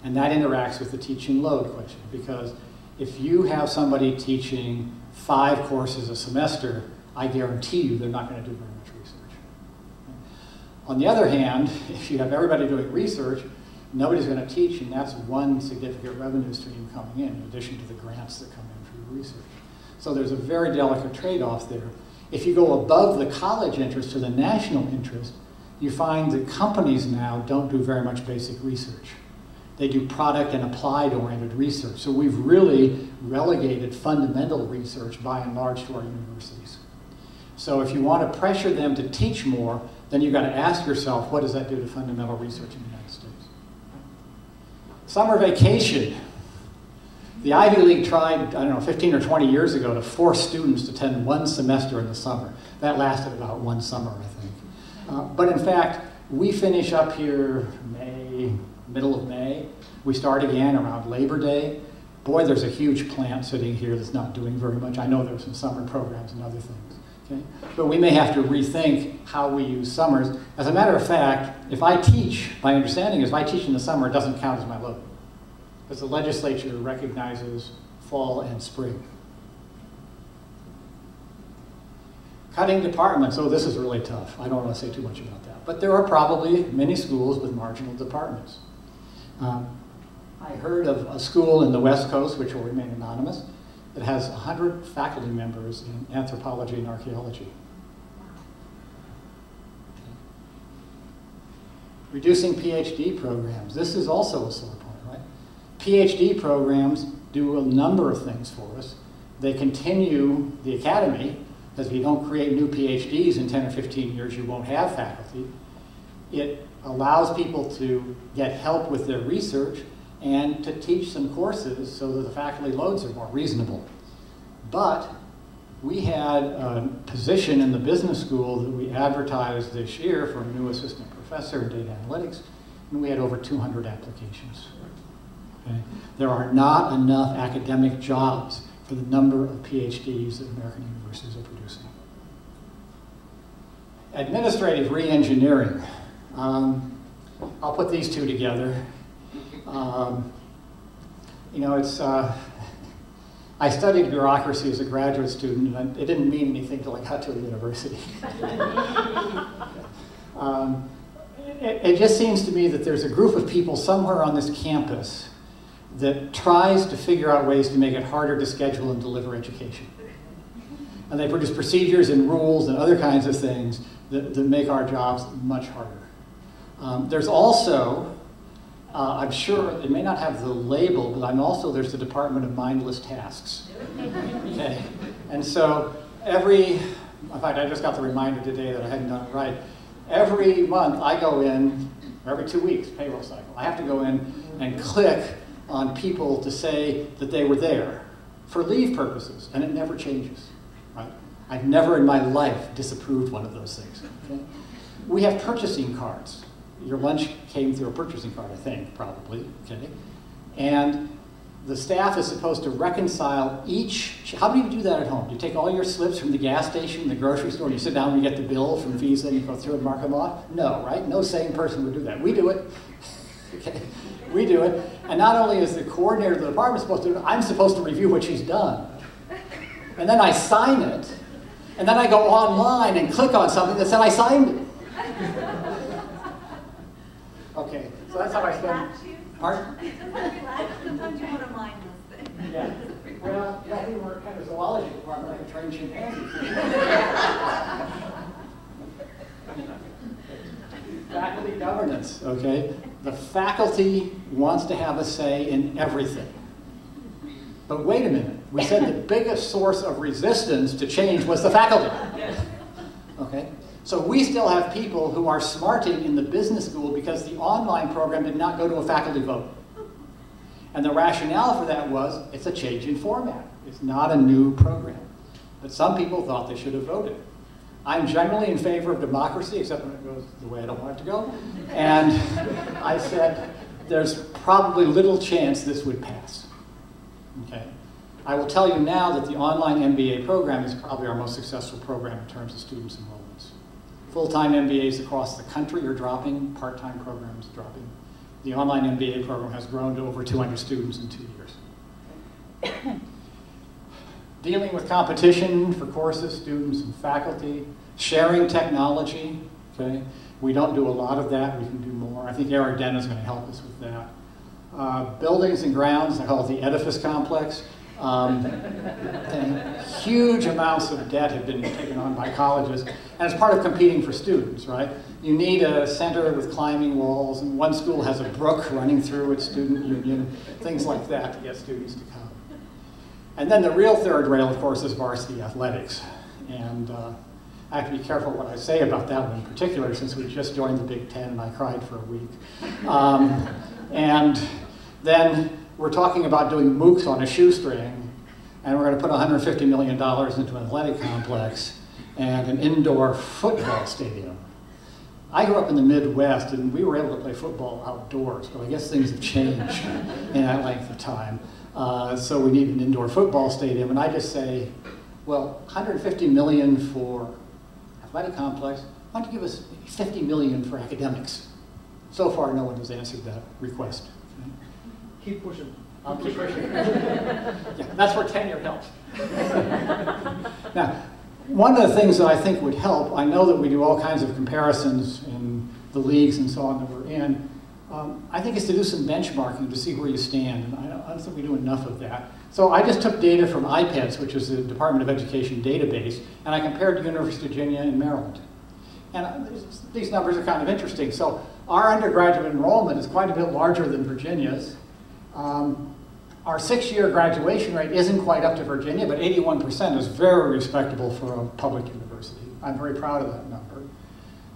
And that interacts with the teaching load question, because if you have somebody teaching 5 courses a semester, I guarantee you they're not going to do very much research. On the other hand, if you have everybody doing research, nobody's going to teach, and that's one significant revenue stream coming in addition to the grants that come in for your research. So there's a very delicate trade-off there. If you go above the college interest to the national interest, you find that companies now don't do very much basic research. They do product and applied-oriented research. So we've really relegated fundamental research by and large to our universities. So if you want to pressure them to teach more, then you've got to ask yourself, what does that do to fundamental research in the United States? Summer vacation. The Ivy League tried, I don't know, 15 or 20 years ago to force students to attend 1 semester in the summer. That lasted about 1 summer, I think. But in fact, we finish up here middle of May. We start again around Labor Day. Boy, there's a huge plant sitting here that's not doing very much. I know there's some summer programs and other things. Okay? But we may have to rethink how we use summers. As a matter of fact, if I teach, my understanding is if I teach in the summer, it doesn't count as my load, because the legislature recognizes fall and spring. Cutting departments, oh, this is really tough. I don't want to say too much about that. But there are probably many schools with marginal departments. I heard of a school in the West Coast, which will remain anonymous, that has 100 faculty members in anthropology and archaeology. Reducing PhD programs. This is also a sore point, right? PhD programs do a number of things for us. They continue the academy, because if you don't create new PhDs in 10 or 15 years, you won't have faculty. It allows people to get help with their research and to teach some courses so that the faculty loads are more reasonable. But we had a position in the business school that we advertised this year for a new assistant professor in data analytics, and we had over 200 applications. Okay? There are not enough academic jobs for the number of PhDs that American universities are producing. Administrative re-engineering. I'll put these two together. You know, it's, I studied bureaucracy as a graduate student, and it didn't mean anything until I got to the university. It just seems to me that there's a group of people somewhere on this campus that tries to figure out ways to make it harder to schedule and deliver education. And they produce procedures and rules and other kinds of things that make our jobs much harder. There's also, I'm sure it may not have the label, but there's the Department of Mindless Tasks. Okay? And so in fact, I just got the reminder today that I hadn't done it right. every month I go in, or every 2 weeks, payroll cycle, I have to go in and click on people to say that they were there for leave purposes, and it never changes, right? I've never in my life disapproved one of those things. Okay? We have purchasing cards. Your lunch came through a purchasing card, I think, probably, okay? And the staff is supposed to reconcile each, how do you do that at home? Do you take all your slips from the gas station, the grocery store, and you sit down and you get the bill from Visa and you go through and mark them off? No, right? No sane person would do that. We do it. Okay? We do it. And not only is the coordinator of the department supposed to do it, I'm supposed to review what she's done. And then I sign it. And then I go online and click on something that said I signed it. Okay, so that's how I spend. Pardon?
Sometimes you want to mind this thing.
Yeah. Well, yeah, we were kind of zoology department, like a trained chimpanzee. Faculty governance, okay? The faculty wants to have a say in everything. But wait a minute, we said the biggest source of resistance to change was the faculty. Okay? So we still have people who are smarting in the business school because the online program did not go to a faculty vote. And the rationale for that was, it's a change in format. It's not a new program. But some people thought they should have voted. I'm generally in favor of democracy, except when it goes the way I don't want it to go. And I said, there's probably little chance this would pass. Okay? I will tell you now that the online MBA program is probably our most successful program in terms of students' enrollments. Full-time MBAs across the country are dropping, part-time programs dropping. The online MBA program has grown to over 200 students in 2 years. Dealing with competition for courses, students, and faculty. Sharing technology, okay? We don't do a lot of that, we can do more. I think Eric Den is going to help us with that. Buildings and grounds, I call it the edifice complex. And huge amounts of debt have been taken on by colleges, and it's part of competing for students, right? You need a center with climbing walls, and one school has a brook running through its student union, things like that to get students to come. And then the real third rail, of course, is varsity athletics. And I have to be careful what I say about that one in particular, since we just joined the Big Ten and I cried for a week. And then we're talking about doing MOOCs on a shoestring, and we're going to put $150 million into an athletic complex and an indoor football stadium. I grew up in the Midwest, and we were able to play football outdoors, but I guess things have changed in that length of time. So we need an indoor football stadium, and I just say, well, $150 million for athletic complex, why don't you give us $50 million for academics? So far, no one has answered that request. Okay?
Keep pushing.
I'll keep pushing. Yeah, that's where tenure helps. Now, one of the things that I think would help, I know that we do all kinds of comparisons in the leagues and so on that we're in. I think is to do some benchmarking to see where you stand, and I don't think we do enough of that. So I just took data from IPEDS, which is the Department of Education database, and I compared to University of Virginia and Maryland. And these numbers are kind of interesting. So our undergraduate enrollment is quite a bit larger than Virginia's. Our 6-year graduation rate isn't quite up to Virginia, but 81% is very respectable for a public university. I'm very proud of that number.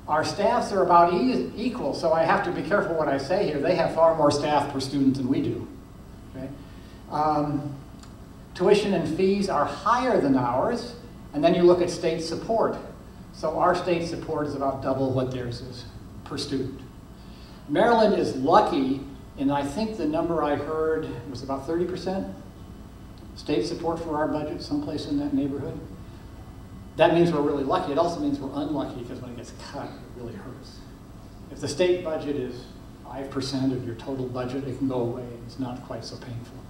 Our staffs are about equal, so I have to be careful what I say here. They have far more staff per student than we do. Okay? Tuition and fees are higher than ours, and then you look at state support. So our state support is about double what theirs is per student. Maryland is lucky, and I think the number I heard was about 30% state support for our budget, someplace in that neighborhood. That means we're really lucky. It also means we're unlucky, because when it gets cut, it really hurts. If the state budget is 5% of your total budget, it can go away. It's not quite so painful.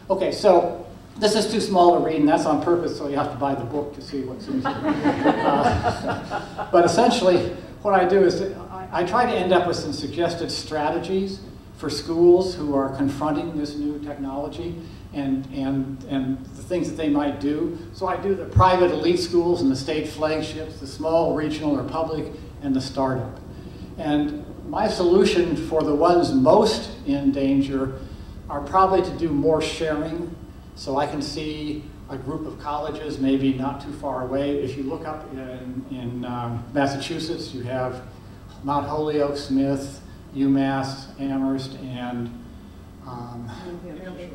Okay, so this is too small to read, and that's on purpose, so you have to buy the book to see what's in here. But essentially, what I do is I try to end up with some suggested strategies for schools who are confronting this new technology and the things that they might do. So I do the private elite schools and the state flagships, the small regional or public, and the startup. And my solution for the ones most in danger are probably to do more sharing, so I can see a group of colleges, maybe not too far away. If you look up in Massachusetts, you have Mount Holyoke, Smith, UMass, Amherst, and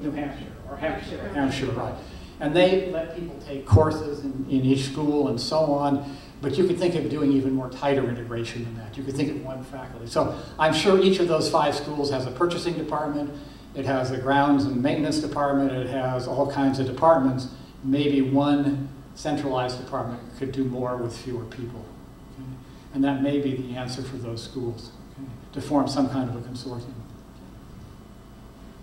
New Hampshire, or Hampshire, right. And they let people take courses in each school and so on, but you could think of doing even more tighter integration than that. You could think of one faculty. So I'm sure each of those 5 schools has a purchasing department, it has a grounds and maintenance department, it has all kinds of departments. Maybe one centralized department could do more with fewer people. Okay? And that may be the answer for those schools, okay? To form some kind of a consortium.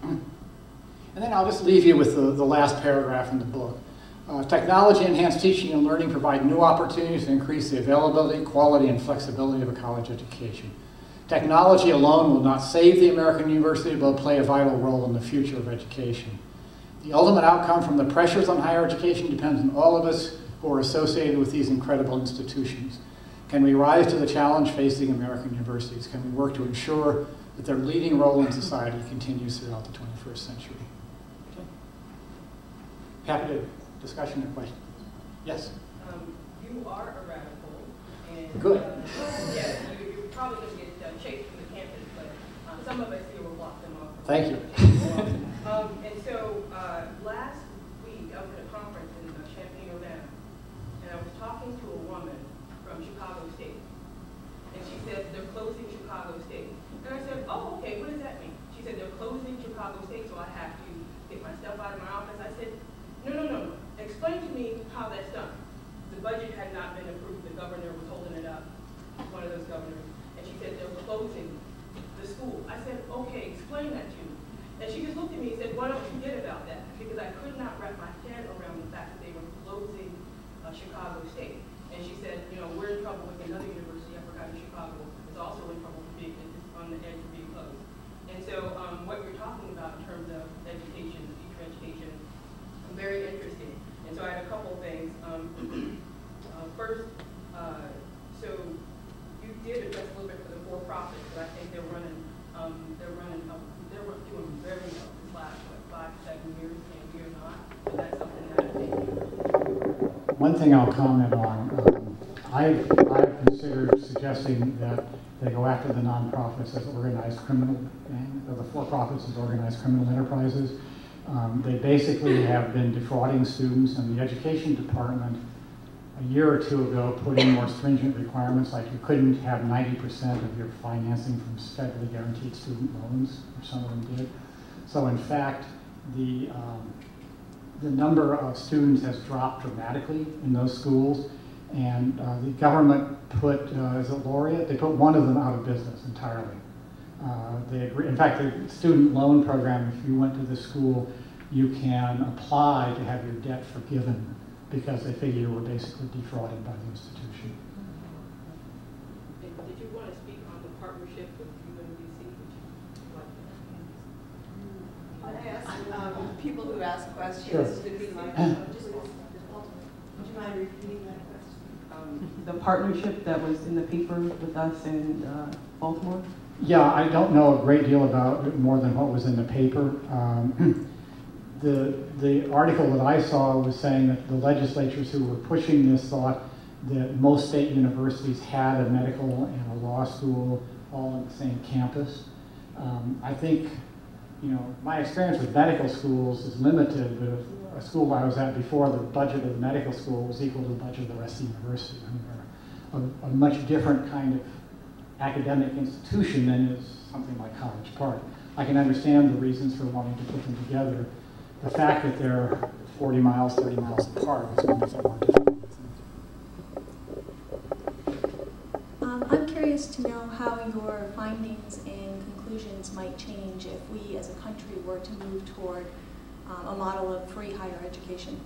And then I'll just leave you with the last paragraph in the book. Technology-enhanced teaching and learning provide new opportunities to increase the availability, quality, and flexibility of a college education. Technology alone will not save the American university, but will play a vital role in the future of education. The ultimate outcome from the pressures on higher education depends on all of us who are associated with these incredible institutions. Can we rise to the challenge facing American universities? Can we work to ensure that their leading role in society continues throughout the 21st century? Okay. Happy to discussion or questions. Yes?
You are a radical. And,
good.
Yeah, you're probably going to get chased from the campus, but some of us here will block them off.
Thank you.
And so last week I was at a conference in Champaign, Urbana, and I was talking to a woman from Chicago State. And she said, they're closing Chicago State. And I said, oh, okay, what does that mean? She said, they're closing Chicago State, so I have to get my stuff out of my office. I said, no. Explain to me how that's done. The budget had not been approved. The governor was holding it up, one of those governors. And she said, they're closing the school. I said, okay, explain that to me. And she just looked at me and said, why don't you get about that? Because I could not wrap my head around the fact that they were closing Chicago State. And she said, we're in trouble with another university, I forgot, in Chicago, is also in trouble for being on the edge of being closed. And so what you're talking about in terms of education, future education, I'm very interested. And so I had a couple things. First, so you did address a little bit for the for-profits, but I think they're doing very well this last, 5-7 years, and we are not. So that's something that I think.
One thing I'll comment on, I've considered suggesting that they go after the nonprofits as organized criminal, or the for-profits as organized criminal enterprises. They basically have been defrauding students, and the education department a year or two ago put in more stringent requirements, like you couldn't have 90% of your financing from federally guaranteed student loans, or some of them did. So in fact, the number of students has dropped dramatically in those schools, and the government put, is it Laureate? They put one of them out of business entirely. They agree. In fact, the student loan program, if you went to the school, you can apply to have your debt forgiven because they figure you were basically defrauded by the institution.
Did you want to speak on the partnership with UMBC?
I ask people who ask questions.
Sure.
Would you mind repeating that question?
The partnership that was in the paper with us in Baltimore?
Yeah, I don't know a great deal about it more than what was in the paper. The article that I saw was saying that the legislatures who were pushing this thought that most state universities had a medical and a law school all on the same campus. I think, my experience with medical schools is limited, but a school I was at before, the budget of the medical school was equal to the budget of the rest of the university. I mean, they're a much different kind of academic institution than is something like College Park. I can understand the reasons for wanting to put them together. The fact that they're 40 miles, 30 miles apart is going to make that more difficult.
I'm curious to know how your findings and conclusions might change if we as a country were to move toward a model of free higher education.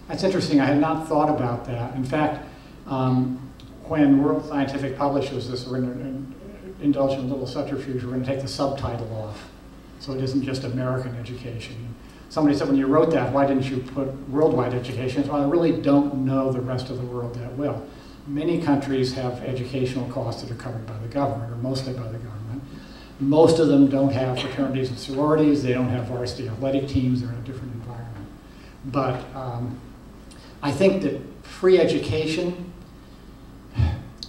That's interesting. I had not thought about that. In fact, when World Scientific publishes this, we're going to indulge in a little subterfuge. We're going to take the subtitle off, so it isn't just American education. Somebody said, when you wrote that, why didn't you put worldwide education? Well, I really don't know the rest of the world that well. Many countries have educational costs that are covered by the government, or mostly by the government. Most of them don't have fraternities and sororities. They don't have varsity athletic teams. They're in a different environment. But I think that free education,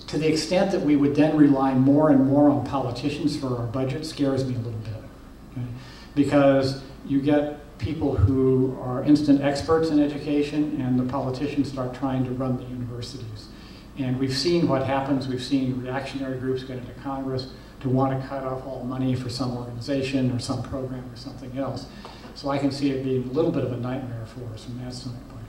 to the extent that we would then rely more and more on politicians for our budget, scares me a little bit. Okay? Because you get people who are instant experts in education, and the politicians start trying to run the universities. And we've seen what happens. We've seen reactionary groups get into Congress to want to cut off all money for some organization or some program or something else. So I can see it being a little bit of a nightmare for us from that standpoint.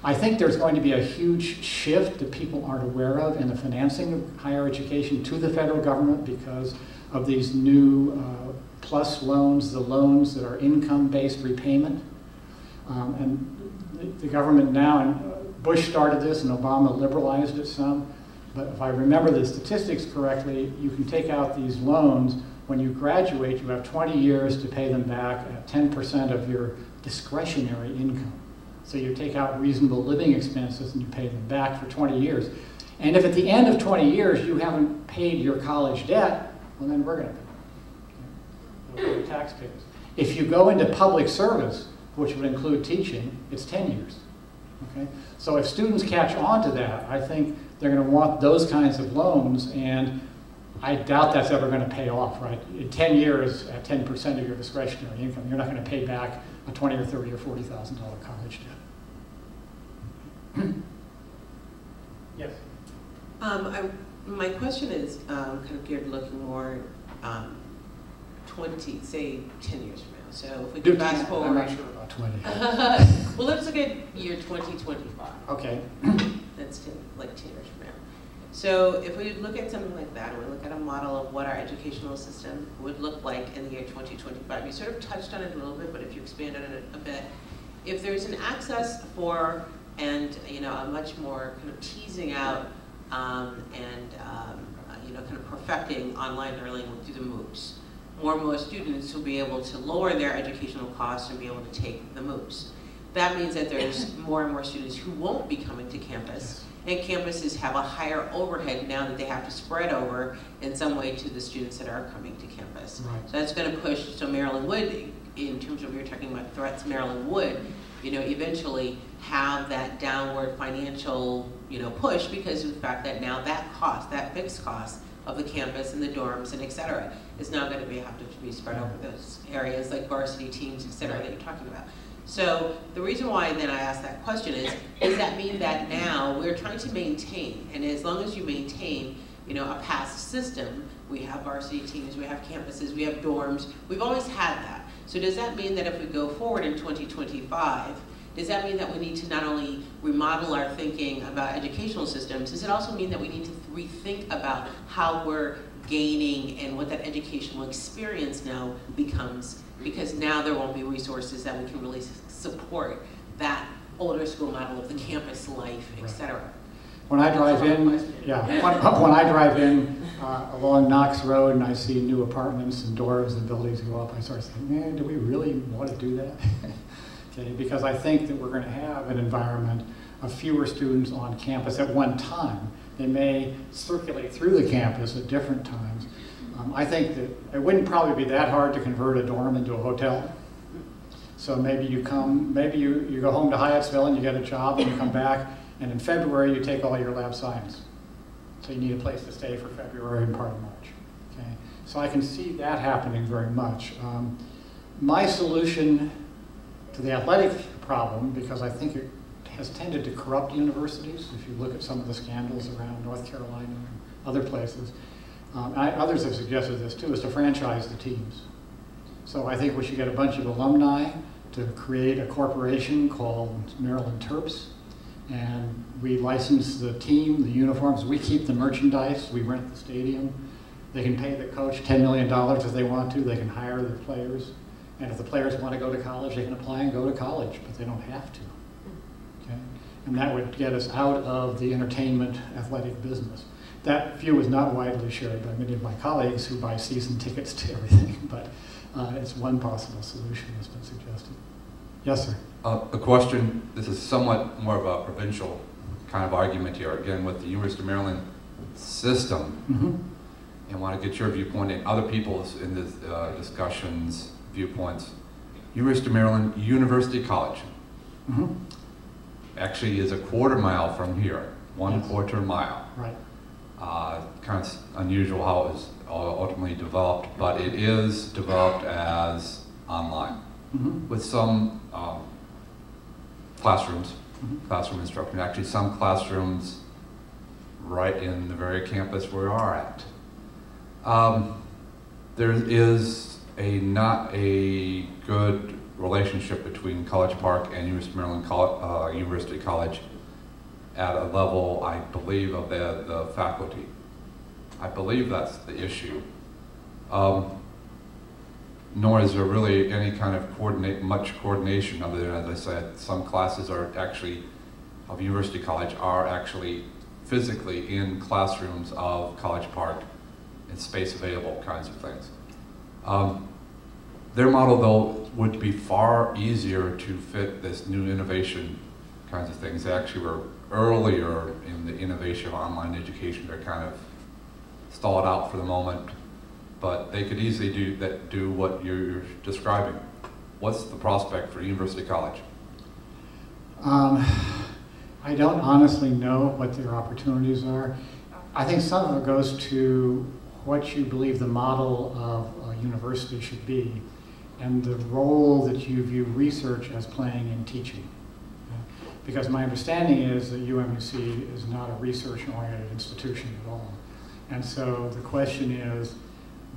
I think there's going to be a huge shift that people aren't aware of in the financing of higher education to the federal government because of these new plus loans, the loans that are income-based repayment. And the government now, and Bush started this and Obama liberalized it some, but if I remember the statistics correctly, you can take out these loans. When you graduate, you have 20 years to pay them back at 10% of your discretionary income. So you take out reasonable living expenses and you pay them back for 20 years. And if at the end of 20 years you haven't paid your college debt, well then we're going to pay. Okay? We're taxpayers. If you go into public service, which would include teaching, it's 10 years. Okay? So if students catch on to that, I think they're going to want those kinds of loans, and I doubt that's ever going to pay off, right? In 10 years, at 10% of your discretionary income, you're not going to pay back a $20,000 or $30,000 or $40,000 college debt. Yes?
My question is kind of geared looking more 10 years from now. So if we go fast forward.
I'm not sure about 20.
Well, let's look at year 2025.
Okay.
That's 10 years from now. So if we look at something like that, and we look at a model of what our educational system would look like in the year 2025, you sort of touched on it a little bit, but if you expand on it a bit, if there's an access for and a much more kind of teasing out kind of perfecting online learning through the MOOCs, more and more students will be able to lower their educational costs and be able to take the MOOCs. That means that there's more and more students who won't be coming to campus, and campuses have a higher overhead now that they have to spread over in some way to the students that are coming to campus.
Right.
So that's going to push, so Maryland would, in terms of we were talking about threats, Maryland would, eventually have that downward financial, push because of the fact that now that cost, that fixed cost of the campus and the dorms and et cetera, is now going to have to be spread over those areas like varsity teams, et cetera, that you're talking about. So the reason why then I asked that question is, does that mean that now we're trying to maintain, and as long as you maintain, a past system, we have varsity teams, we have campuses, we have dorms, we've always had that. So does that mean that if we go forward in 2025, does that mean that we need to not only remodel our thinking about educational systems, does it also mean that we need to rethink about how we're gaining and what that educational experience now becomes, because now there won't be resources that we can really support that older school model of the campus life, et cetera.
When I drive in, when I drive in along Knox Road and I see new apartments and doors and buildings go up, I start thinking, man, do we really want to do that? Okay, because I think that we're going to have an environment of fewer students on campus at one time. They may circulate through the campus at different times. I think that it wouldn't probably be that hard to convert a dorm into a hotel. So maybe you go home to Hyattsville and you get a job and you come back, and in February you take all your lab science. So you need a place to stay for February and part of March. Okay? So I can see that happening very much. My solution to the athletic problem, because I think it has tended to corrupt universities, if you look at some of the scandals around North Carolina and other places, others have suggested this too, is to franchise the teams. So I think we should get a bunch of alumni to create a corporation called Maryland Terps, and we license the team, the uniforms, we keep the merchandise, we rent the stadium. They can pay the coach $10 million if they want to, they can hire their players, and if the players want to go to college, they can apply and go to college, but they don't have to. Okay? And that would get us out of the entertainment athletic business. That view is not widely shared by many of my colleagues who buy season tickets to everything, but it's one possible solution that's been suggested. Yes, sir?
A question, this is somewhat more of a provincial kind of argument here, again, with the University of Maryland system. and want to get your viewpoint and other people's in this discussions, viewpoints. University of Maryland University College actually is a quarter mile from here, one quarter mile.
Right.
Kind of unusual how it was ultimately developed, but it is developed as online with some classrooms, classroom instruction. Actually, some classrooms right in the very campus we are at. There is not a good relationship between College Park and University of Maryland University College at a level, I believe, of the faculty. I believe that's the issue. Nor is there really any kind of much coordination other than, as I said, some classes are actually, of University College, are actually physically in classrooms of College Park and space available kinds of things. Their model, though, would be far easier to fit this new innovation kinds of things. They actually were earlier in the innovation of online education. They're kind of stalled out for the moment, but they could easily do what you're describing. What's the prospect for University College?
I don't honestly know what their opportunities are. I think some of it goes to what you believe the model of a university should be and the role that you view research as playing in teaching. Because my understanding is that UMUC is not a research-oriented institution at all. And so the question is,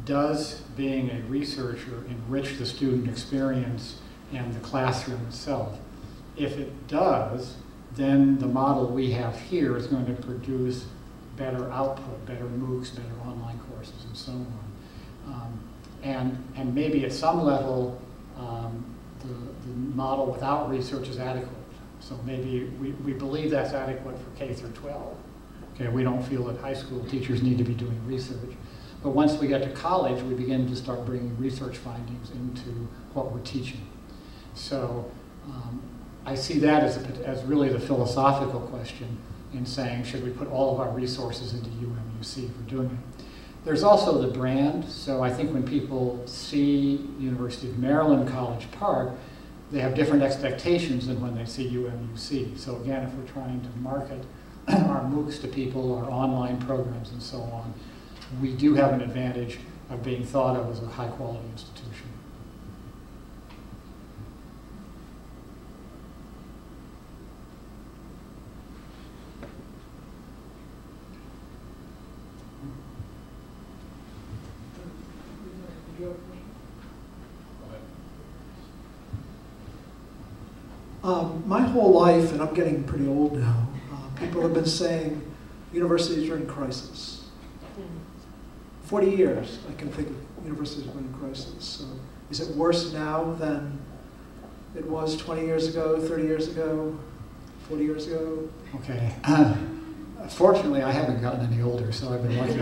does being a researcher enrich the student experience and the classroom itself? If it does, then the model we have here is going to produce better output, better MOOCs, better online courses, and so on. And maybe at some level, the model without research is adequate. So maybe we believe that's adequate for K through 12. Okay, we don't feel that high school teachers need to be doing research. But once we get to college, we begin to start bringing research findings into what we're teaching. So I see that as really the philosophical question in saying, should we put all of our resources into UMUC if we're doing it? There's also the brand. So I think when people see University of Maryland College Park, they have different expectations than when they see UMUC. So again, if we're trying to market our MOOCs to people, our online programs and so on, we do have an advantage of being thought of as a high-quality institution.
My whole life, and I'm getting pretty old now, people have been saying universities are in crisis. 40 years, I can think of universities have been in crisis. So is it worse now than it was 20 years ago, 30 years ago, 40 years ago?
Okay. Fortunately, I haven't gotten any older, so I've been lucky.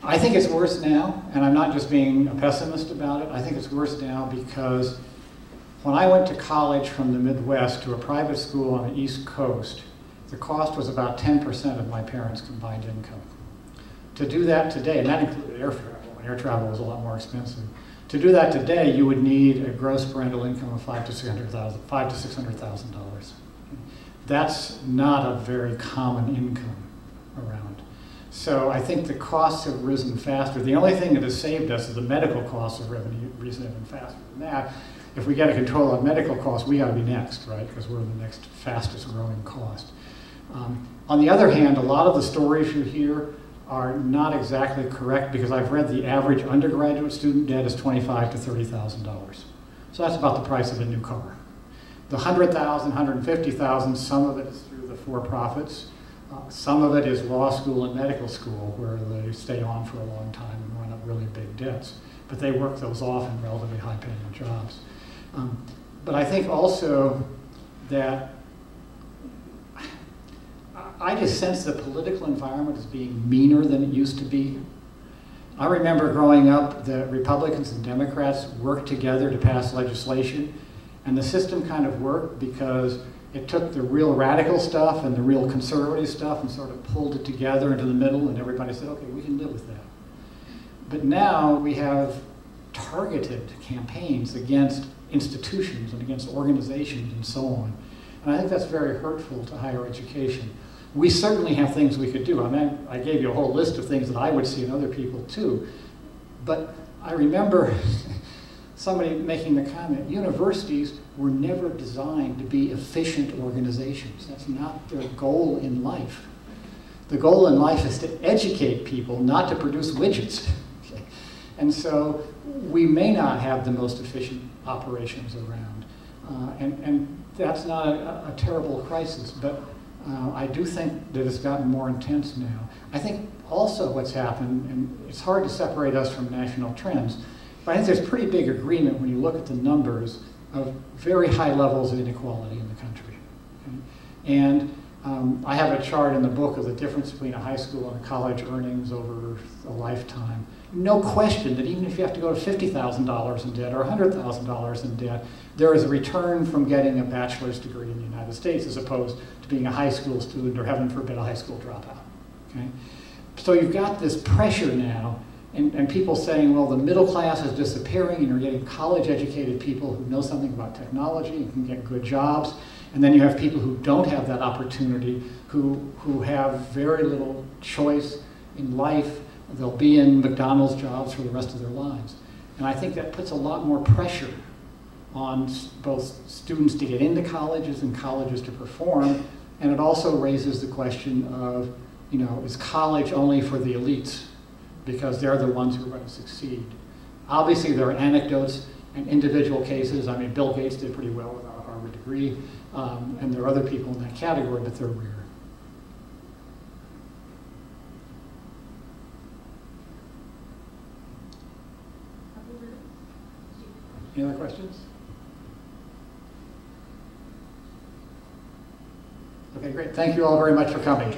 I think it's worse now, and I'm not just being a pessimist about it. I think it's worse now because when I went to college from the Midwest to a private school on the East Coast, the cost was about 10% of my parents' combined income. To do that today, and that included air travel, and air travel was a lot more expensive. To do that today, you would need a gross parental income of $500,000 to $600,000. That's not a very common income around. So I think the costs have risen faster. The only thing that has saved us is the medical costs have risen even faster than that. If we get a control on medical costs, we got to be next, right? Because we're the next fastest growing cost. On the other hand, a lot of the stories you hear are not exactly correct because I've read the average undergraduate student debt is $25,000 to $30,000. So that's about the price of a new car. The $100,000, $150,000, some of it is through the for-profits. Some of it is law school and medical school where they stay on for a long time and run up really big debts. But they work those off in relatively high-paying jobs. But I think also that I just sense the political environment as being meaner than it used to be. I remember growing up, the Republicans and Democrats worked together to pass legislation, and the system kind of worked because it took the real radical stuff and the real conservative stuff and sort of pulled it together into the middle, and everybody said, okay, we can live with that. But now we have targeted campaigns against institutions and against organizations and so on. And I think that's very hurtful to higher education. We certainly have things we could do. I mean, I gave you a whole list of things that I would see in other people too. But I remember somebody making the comment, universities were never designed to be efficient organizations. That's not their goal in life. The goal in life is to educate people, not to produce widgets. Okay? And so we may not have the most efficient operations around. And that's not a terrible crisis, but I do think that it's gotten more intense now. I think also what's happened, and it's hard to separate us from national trends, but I think there's pretty big agreement when you look at the numbers of very high levels of inequality in the country. Okay? And I have a chart in the book of the difference between a high school and a college earnings over a lifetime. No question that even if you have to go to $50,000 in debt or $100,000 in debt, there is a return from getting a bachelor's degree in the United States as opposed to being a high school student or, heaven forbid, a high school dropout. Okay? So you've got this pressure now, and people saying, well, the middle class is disappearing and you're getting college-educated people who know something about technology and can get good jobs. And then you have people who don't have that opportunity, who have very little choice in life. They'll be in McDonald's jobs for the rest of their lives. And I think that puts a lot more pressure on both students to get into colleges and colleges to perform. And it also raises the question of, you know, is college only for the elites? Because they're the ones who are going to succeed. Obviously, there are anecdotes and individual cases. I mean, Bill Gates did pretty well without a Harvard degree. And there are other people in that category, but they're rare. Any other questions? Okay, great. Thank you all very much for coming.